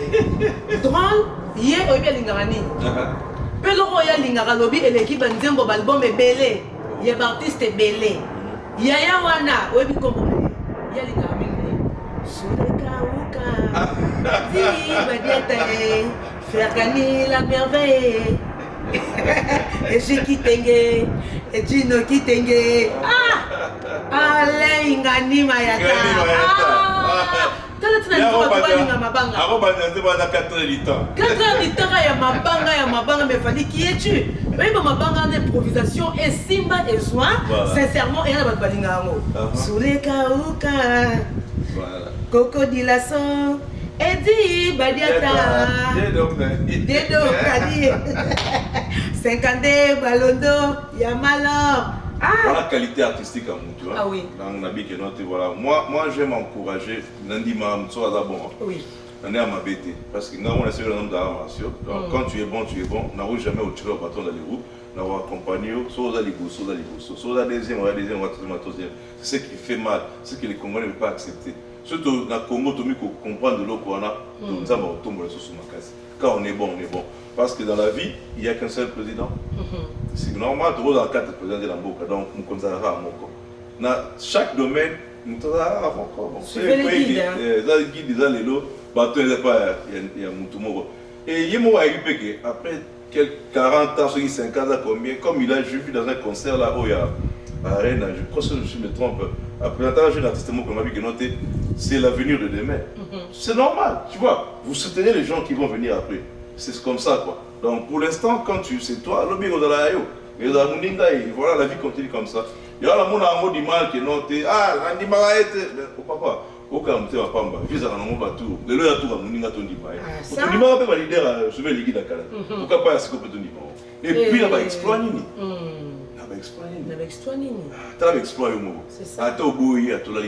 Drôle, hier il y a l'ingani. Peu le royal l'ingara lobby et l'équipe en disant l'album est belé, il y a l'artiste est belé. Il y a wana, oui combo là, il y a l'ingami. Souleka ouka, dis badiate. Faire gagner la merveille. Et j'ai quitté, et Gino quitté. Allez, Ngani Mayata. Quand tu as dit que tu as 4 heures du temps, il y a ma banga, mais fallait qui es-tu? Mais ma banga en improvisation et Simba et Soin, sincèrement, il y a un balingango. Sous les kaouka, Cocodilason. Edi Badiata Dedo Kadi 50 Balondo Yamalo. Voilà la qualité artistique à mon tu vois. Ah oui. Dans mon habit que noté voilà. Moi j'aime encourager Nandi Mam soit bon. Oui. On est à ma bête parce que nous on essaie le nombre d'armations. Donc quand tu es bon, n'arrive jamais au tir au bâton dans les roues. Nous avons accompagné soit les gosses, soit la deuxième, troisième. C'est ce qui fait mal, c'est que les Congolais ne veulent pas accepter. Surtout dans le Congo, tu dois comprendre de l'eau qu'on a, quand on est bon, on est bon. Parce que dans la vie, il n'y a qu'un seul président. C'est normal, tu as 4 présidents de la Mboka, donc nous considérons à Moko. Dans chaque domaine, nous avons à Moko. Suivez les guides. Les guides, les lots, il y a Moutoumoro. Et il y a après quelques 40 ans, 50 ans, combien, comme il a vu dans un concert là, où il y a Arena, je crois que je me trompe, après un jeune artiste qu'on m'a vu que noté, c'est l'avenir de demain. C'est normal, tu vois. Vous soutenez les gens qui vont venir après. C'est comme ça, quoi. Donc pour l'instant, quand c'est toi, le bureau de la Ayo, mais voilà, la vie continue comme ça. Il y a la monde à un mot du mal qui est noté, Randy Maraït, papa, aucun moté va pas me visa dans mon bateau. Le loya tout à mon ninga ton dimaï. Ton dimaï va pas leader, je vais les guider à Canada. Pourquoi pas à ce qu'on peut te dire. Et puis, il va exploiter. Tu as exploité. Tu as oublié à tout la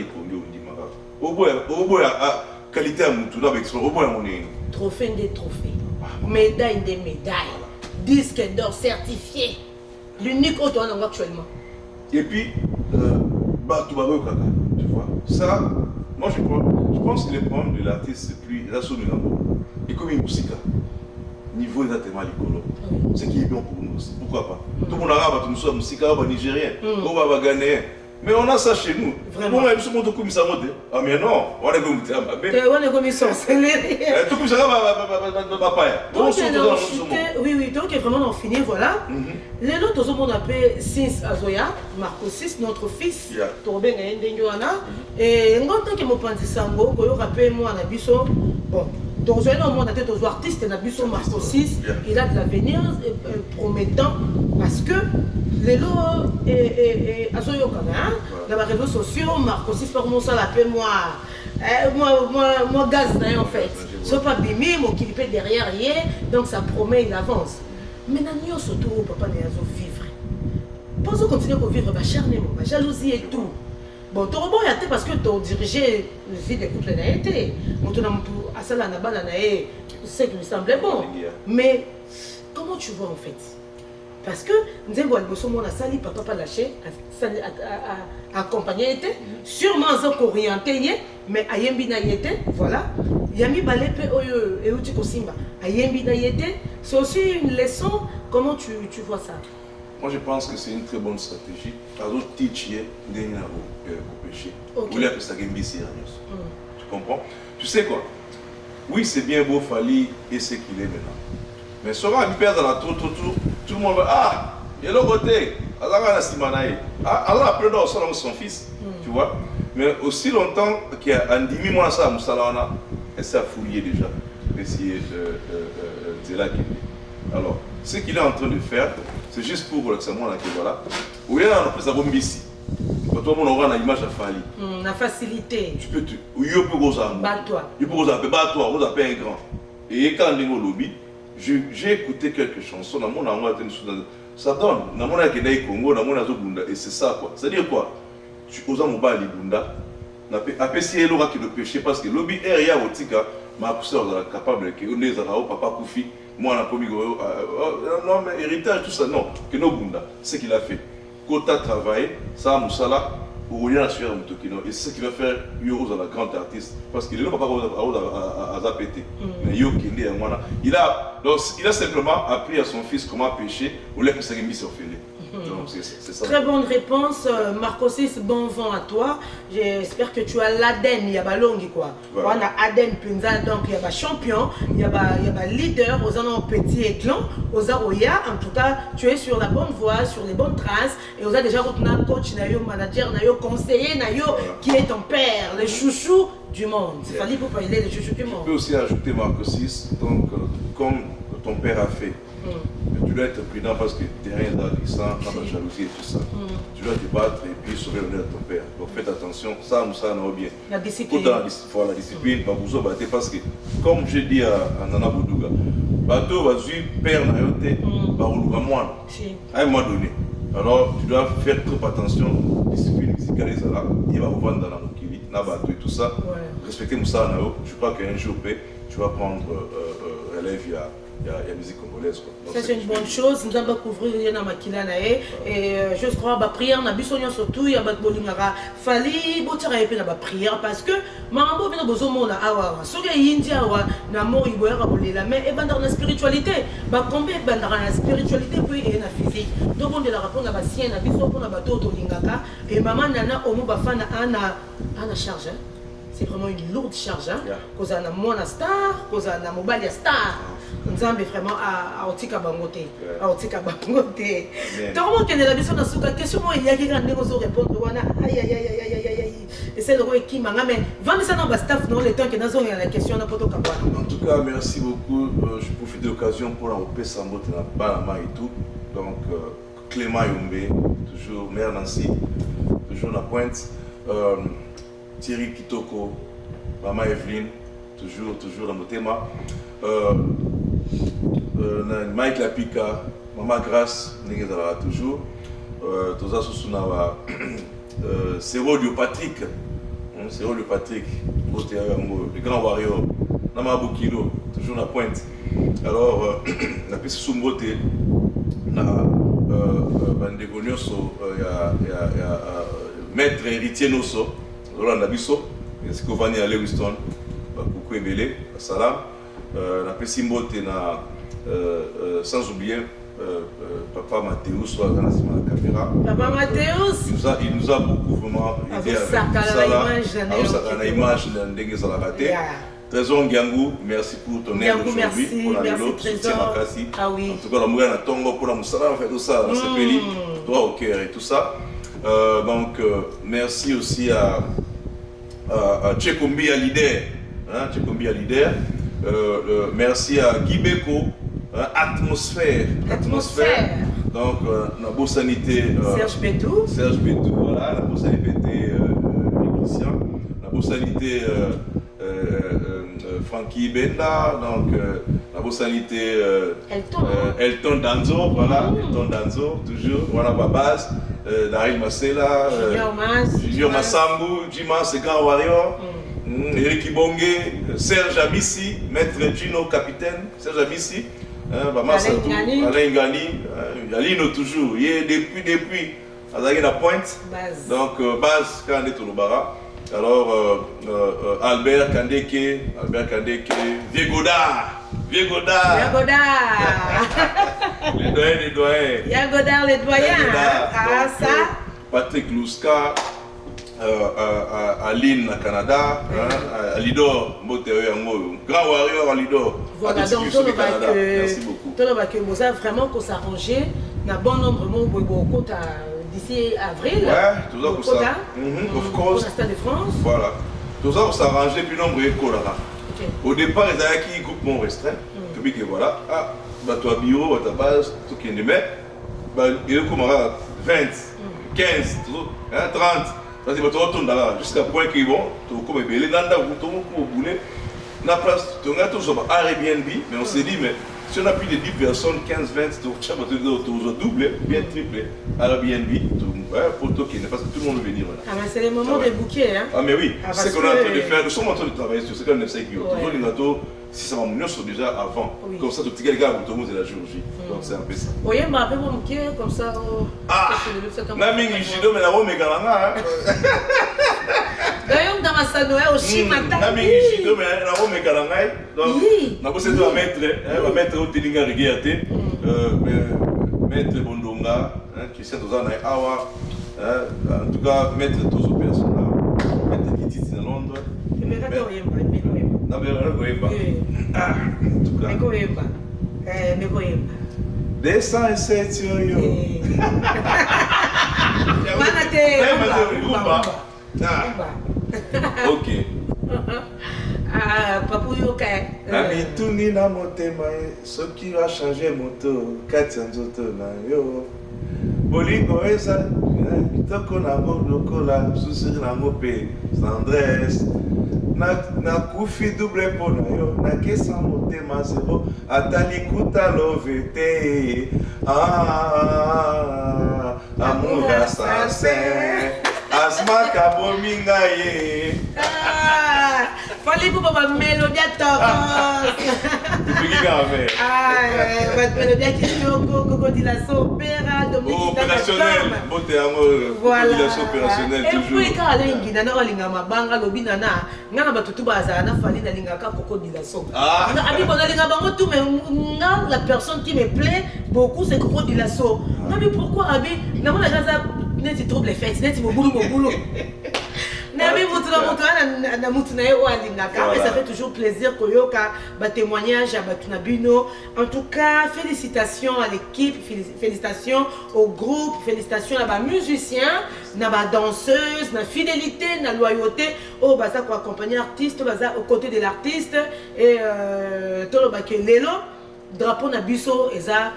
qualité à mon tour, trophée des trophées, médaille des médailles, disque d'or certifié, l'unique autre en actuellement. Et puis, tu vois, ça, moi je pense que le problème de l'artiste, c'est plus la somme et comme une musique, niveau exactement l'écolo. Ce qui est bien pour nous aussi, pourquoi pas. Tout le monde arabe, tout le monde musique, nigérien, on va gagner. Mais on a ça chez nous. Vraiment. Moi, je montre comme ça. Ah, mais non, on est comme ça. On est comme ils sont. Tout comme ça, oui, donc vraiment on finit, voilà. Les autres, on appelle Sins Azoya, Marco 6, notre fils, Torben Ndenyoana. Et en tant que mon petit sango, quand on rappelle moi, on a vu ça. Bon, donc je on a été aux artistes, on a vu ça, Marco 6, il a de l'avenir promettant parce que. Les lots et Azoyo Kana, dans les réseaux sociaux, Marco 6 par mon ça l'appelle moi gaz en fait. Ce pas bimé, mon clipé derrière hier, donc ça promet, il avance. Mais nous surtout papa n'est pas vivre. Pas continuer à vivre, acharnement, jalousie et tout. bon tu reboya te parce que tu dirigé le vie de couple na été moto na moto asala na bana na ce qui me semblait bon mais comment tu vois en fait parce que nzembo aliboso mona sali papa lâché accompagné était sûrement en orienté mais ayembi na yete voilà yami balepe oyo euti kosimba ayembi na yete c'est aussi une leçon comment tu vois ça. Moi, je pense que c'est une très bonne stratégie. Alors, teacher, gagner au péché. Vous voulez que ça gagne sérieux. Tu comprends? Tu sais quoi? Oui, c'est bien beau, Fali, et ce qu'il est maintenant. Mais sera une perte dans la tout le monde va, ah, il y a l'autre côté, Allah a Simanaï. Allah a pris dans son fils. Tu vois? Mais aussi longtemps qu'il y a un demi mois ça, Moussalana, elle s'est fouillée déjà. Essayer de là qu'il est. Alors, ce qu'il est en train de faire, c'est juste pour que ça montre que voilà. Où il y a un peu de bombici. Quand on aura une image à Fali. La facilité. Tu peux te. Il peut goza. Bat-toi. Il peut goza. Bat-toi. Vous appelez un grand. Et quand on est au lobby, j'ai écouté quelques chansons. Ça donne. Dans mon Akédaï Congo, dans mon Azobunda. Et c'est ça quoi. C'est-à-dire quoi? Tu oses mon bas Libunda. Après, si elle aura qui le péché, parce que le lobby est rien au tika, ma soeur est capable que on est papa Koufi. Moi, on a promis non, mais héritage, tout ça, non. Que nos Bunda, c'est ce qu'il a fait. Quand tu as travaillé, ça a Moussala, ou rien à suivre Moutokino. Et c'est ce qu'il va faire, Yoro, la grande artiste. Parce qu'il n'est pas à zapéter. Mais il a simplement appris à son fils comment pêcher, au lieu que ça ait mis sur filet. Donc, c'est ça. Très bonne réponse, Marcosis, bon vent à toi. J'espère que tu as l'ADN, il y a Balongi quoi. On a ADN Punza, donc il y a champion, il y a leader, aux en petit éclan, aux Aroya. En tout cas, tu es sur la bonne voie, sur les bonnes traces. Et aux a déjà retenu un coach, nayo manager, nayo conseiller, nayo qui est ton père, le chouchou du monde. Il fallait pour parler le chouchou du monde. Tu peux aussi ajouter Marcosis, donc comme ton père a fait. Mais tu dois être prudent parce que tu n'es rien dans la jalousie et tout ça. Tu dois te battre et puis sauver l'honneur de ton père. Donc faites attention, ça n'a bien. La discipline. La discipline, parce que comme j'ai dit à Nana Boudouga, bateau va suivre père n'a été, moi. À un moment donné. Alors tu dois faire trop attention, discipline, il va revendre dans la Mokili, Nabato et tout ça. Respecter Moussa Nao, je crois qu'un jour tu vas prendre relève. Il y a la musique congolaise. Ça c'est une bonne chose. Nous allons couvrir les Namakila et je crois que la prière, nous avons surtout, il y a des fali botira et la prière parce que Marambo vient besoin de awa. Ce qui est indien awa, namo iboya raboli la mais et dans la spiritualité. Combien dans la spiritualité puis et la physique. Donc on de la répondre à la sienne, à biso pour la bateau to lingaka et maman nana omo bafana ana charge. C'est vraiment une lourde charge. Cause on a mona star, cause on a mobile star. Nous avons vraiment à Otika Bangote. À Otika Bangote. Donc, on a la question dans ce question. Il y a quelqu'un qui nous répondre. Aïe, aïe, aïe, aïe, aïe, aïe. Et c'est le roi qui m'a mais vendez ça dans le staff, non, le temps que nous avons la question. En tout cas, merci beaucoup. Je profite de l'occasion pour l'envoyer Sambo dans la Balama et tout. Donc, Clément Yombe, toujours Mère Nancy, toujours la pointe. Thierry Kitoko, Maman Evelyne, toujours dans nos thèmes. Mike Lapika, Maman Grace, toujours. Toza Susunawa, Céro Patrick, le grand warrior, Nama Bukilo, toujours la pointe. Alors, la piste Sumbote, na Bandego Nyoso, il y a Maître héritier Noso. Roland Nabiso, Skovani à Lewiston, beaucoup ébélé, salam. La Pessimbote, sans oublier Papa Mathéus, soit dans la caméra. Papa Mathéus il nous a beaucoup vraiment aidé avec ça. La image de la raté. Trésor Ngiangou, merci pour ton aide aujourd'hui. Merci, ah oui. En tout cas, la mouyenne a tongo pour la moussala, fait tout ça, c'est peli, toi au cœur et tout ça. Donc, merci aussi à Tchekombi à leader. Tchekombi à leader. Merci à Guy Beko. Atmosphère. Donc, la beau sanité. Serge Bétou, voilà. La beau sanité Christian. La beau sanité Frankie Benda. Donc, la beau sanité Elton Danzo. Voilà. Elton Danzo, toujours. Voilà ma base. Daryl Masela, Junior Massambu, Jimas, Grand Warrior, Eric Ibonge, Serge Amissi, Maître Gino, capitaine, Serge Amissi, Alain Gani, Yalino toujours, il est depuis, à la pointe, donc base, quand on est au Lobara. Alors, Albert Kandeke, Vieux Godard. Les doyens. Les doyens. Ah, ça. Patrick Louska, Aline au Canada, Alidor, Grand Warrior Alidor. Voilà, donc merci beaucoup. Vous avez vraiment qu'on s'arranger, un bon nombre de monde d'ici avril. Ouais, tout ça pour ça. Of course. Pour Stade de France. Voilà. Tout ça pour s'arranger, puis nombre de là. Au départ, il y a qui groupement restreint. Puis que voilà, toi bureau, ta base, tout qui est numéro, il y a 20, 15, 30. Parce que tu retournes là jusqu'à point qu'ils vont, tu vas comme belé dans la route, tu vas bouler. La place, tu as tout sur Airbnb, mais on s'est dit, mais si on a plus de 10 personnes, 15, 20, tu vas doubler, bien tripler. Airbnb, pour token, parce que tout le monde veut venir. Ah, mais c'est le moment des bouquets, hein? Ah, mais oui, c'est ce qu'on est en train de faire. Nous sommes en train de travailler sur ce qu'on a fait. Toujours les gâteaux, si ça va mourir, sont déjà avant. Comme ça, tout petit gars, tout le monde est la chirurgie. Donc c'est un peu ça. Oui, mais après, mon bouquet, comme ça. Ah! Nami Ngishido, mais la Rome est galanga. D'ailleurs, dans ma sanoé aussi, maintenant. Nami Ngishido, mais la Rome est galanga. Donc, on va mettre au Télinga Rigiate, mettre Bondonga, qui est aux années Awa, en tout cas, mettre tous aux personnes, mettre Kitty dans Londres. Mais non, mais ah, en tout cas. Descends et c'est yo. Ok. Ah, Papou Yoka. Amituni na motema, ce qui va changer moto, Katia Nzoto na yo. Bolingo eza, kitoko na ngo lokola, susiri na ngo pe, Sandresse. Na kufi double po na yo, na kesa motema zero, atalikuta love te. Amour assassin, asma kabominga ye. Fallait pour ma mélodie à tort. Votre mélodie qui est au Dilasso opéra, opérationnel, voilà. Opérationnel toujours. Et puis quand Alain Guinana Olingama Banga Lobinana, Nana Batutubaza, Ana Falina Lingaka Coco Dilasso. Abi Bonalinga Bango tout, mais la personne qui me plaît beaucoup c'est Coco Dilasso. Mais pourquoi Abi Nama la Gaza n'est-il trouble les fêtes, n'est-il mon boulot. Mais ça fait toujours plaisir que témoignage à Batunabino. En tout cas, félicitations à l'équipe, félicitations au groupe, félicitations à la musicien, à la danseuse, à la fidélité, à la loyauté, au baza pour accompagner l'artiste, aux côtés de l'artiste et tout le bac Lelo, drapeau Nabiso, et ça,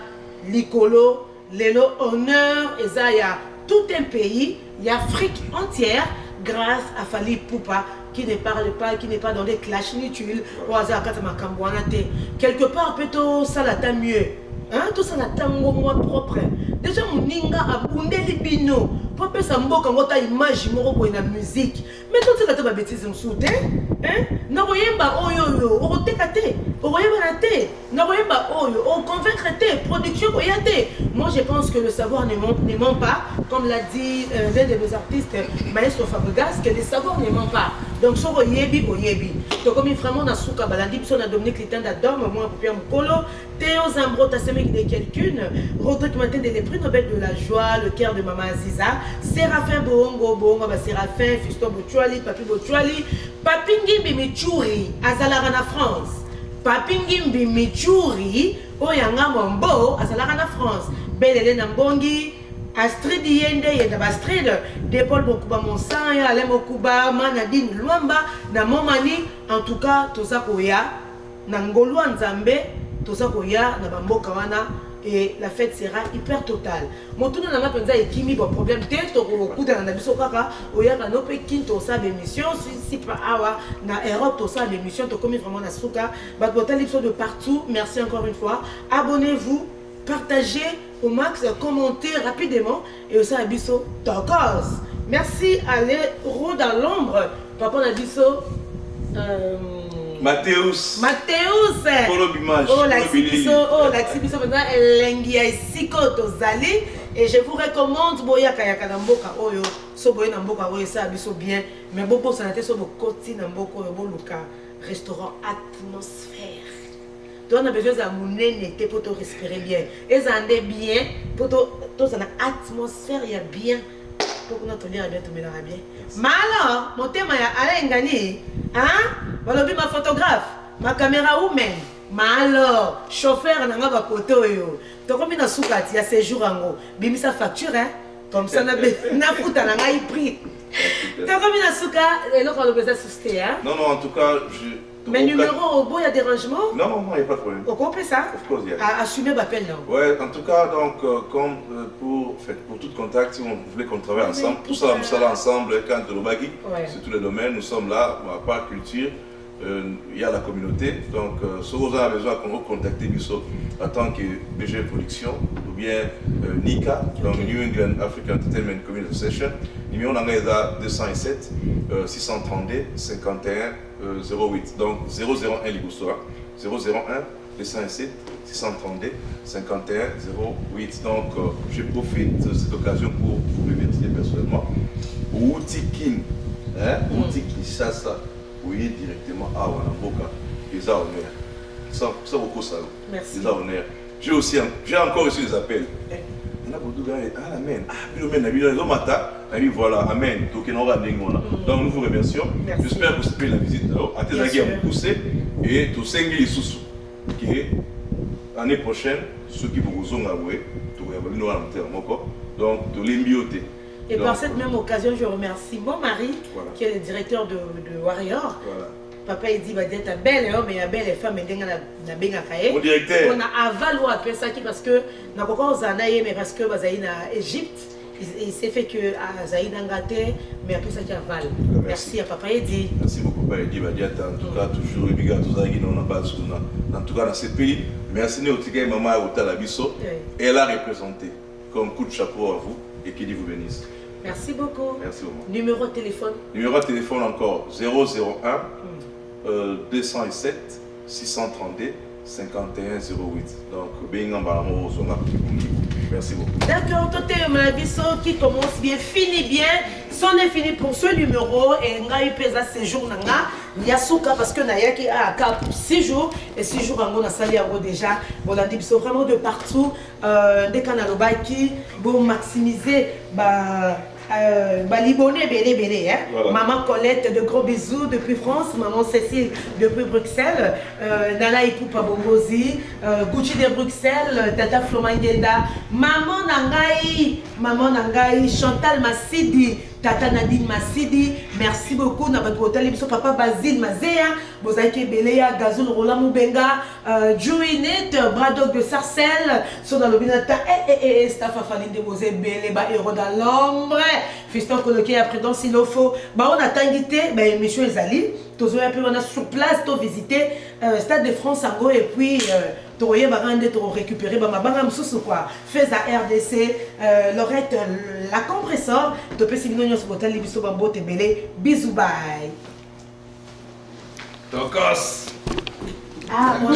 Licolo, Lelo, honneur, et ça, il y a tout un pays, il y a Afrique entière. Grâce à Fally Poupa qui ne parle pas, qui n'est pas dans des clashs inutiles, au hasard quelque part peut-être ça l'attend mieux. Hein? Tout ça l'attend moins propre. Déjà mon ninga a bundé libino. Pour que ça mboka ngota image moro na musique. Mais tout ça tu vas bêtise me soude. Hein? Na royemba oyo o tekate. O royemba te. Na royemba oyo o convaincre te production koyate. Moi je pense que le savoir ne ment pas, comme l'a dit l'un de nos artistes Maestro Fabregas, que le savoir ne ment pas. Donc so oyebi. Donc comme vraiment na souka balandi biso na Dominique Litin d'adore moi Pierre Mukolo, Théo Zambro Tassemik de quelqu'un, Rodrigue Martin de les prix Nobel de la joie, le cœur de Maman Aziza, Séraphin Boongo, Séraphin, Fiston Botuali, Papi Botuali, Papi Ngimbi Michouri, Azalarana France, Papi Ngimbi Michouri, Oyanga Mombo, Azalarana France, Belele Nambongi, Astrid Yende, Yenda Astrid, Depol Bokuba Monsan, Alain Mokuba, Manadine Luamba, Namomani, en tout cas, Tosa Koya, Nangolo Nzambe, Tosa Koya, Nabambo Kawana. Et la fête sera hyper totale. Mon tour dans la penza et qui bon problème dès que au coup dans la biso kaka oya na no pe kinto sa émission si pas awa na Europe to sa émission to comme vraiment na suka ba botal de partout. Merci encore une fois. Abonnez-vous, partagez, au max, commentez rapidement et aussi à Bisso Tokos. Merci à l'héros dans l'ombre. Papa on a Bisso. Mathéus. Polo Bimage. Oh, la Xibiso maintenant, Elengia et Sikoto Zali. Et je vous recommande, Boya Kayaka Namboka Oyo, so Boya Namboka Oyo, ça Biso bien. Mais beaucoup ça n'a été sur le côté Namboka Oyo, le restaurant Atmosphère. Donc on a besoin de monnaie pour te respirer bien. Et ça en est bien, pour te atmosphère, il y a bien. Pour que notre lien bien, tout bien. Mais alors, mon thème est Alain Gani. Hein? Voilà, ma photographe, ma caméra woman. Mais alors, chauffeur, on a un côté. Tu as combien de sous il y a ces jours en haut? Bimi sa facture, hein? Comme ça, on a foutu un prix. Tu as combien de sous et là, on a besoin de souster, hein? Non, en tout cas, mais numéro au bout, il y a des rangements? Non, il n'y a pas de problème. Au complet ça? Of course, yeah. À assumer l'appel, non? Ouais, en tout cas, donc, comme pour tout contact, si on voulait qu'on travaille ensemble, tout ça, nous sommes ensemble, quand le bagui, sur tous les domaines, nous sommes là, à part culture, il y a la communauté. Donc, si vous avez besoin qu'on vous contacte en tant que BG Production ou bien NICA, donc New England African Entertainment Community Association, numéro 207 632 51 08. Donc 001 Ligoustoa, 001 207 632 51 08. Donc, je profite de cette occasion pour vous remercier personnellement. Outi King, Outi Kinshasa. Oui, directement à Wanamboka, les honneurs. Ça beaucoup ça. Merci. Les honneurs. J'ai encore reçu des appels. On a beaucoup de gars, amen. Voilà, amen. Donc nous vous remercions. J'espère que vous avez la visite. À tes amis à vous pousser et tous ces sous qui l'année prochaine, ceux qui vous ont avoué, donc de l'imbioté. Et par cette même occasion, je remercie mon mari, qui est le directeur de Warrior. Voilà. Papa, il dit, ta belle homme et belle femme, et mon directeur. On a avalé après ça, parce que, mais parce que en Égypte, il s'est fait que Zaïd Angate, mais après ça, qui avale. Merci à Papa Edi. Merci beaucoup, Papa Edi. En tout cas, toujours, en tout cas, dans ce pays, merci à Maman Otalabiso. Elle a représenté comme coup de chapeau à vous et qui dit vous bénisse. Merci beaucoup. Merci beaucoup. Numéro de téléphone? Numéro de téléphone encore 001 207 632 51 08. Donc, merci beaucoup. D'accord, tout est ma vie qui commence bien, finit bien. C'en est fini pour ce numéro. Et on a eu pesa séjour. Il y a Souka parce que Naya qui a 6 jours. Et 6 jours, on a sali déjà. On a dit vraiment de partout. Des canaux qui vont maximiser. Libonais, béné, hein? Voilà. Maman Colette, de gros bisous depuis France. Maman Cécile depuis Bruxelles. Nana Ipoupa Bombozi, Gucci de Bruxelles. Tata Flomangenda. Maman Nangaï, Chantal Massidi. Tata Nadine Massidi, merci beaucoup. Papa Basile Mazea, Bozaïke Belea, Gazoul Roland Moubenga, Jouinet, Braddock de Sarcelles, Sona Lobinata, Staff Faline de Bozé Bele, Héros dans l'ombre, Fiston Coloqué après dans s'il le faut. On a tanguité, monsieur Ezali, on a sur place, on a visité Stade de France en gros et puis. Tu récupérer quoi fais à RDC Lorette la compresseur tu peux signer sur l'hôtel Libiso Bambo Tebele bisous bye Tokos moi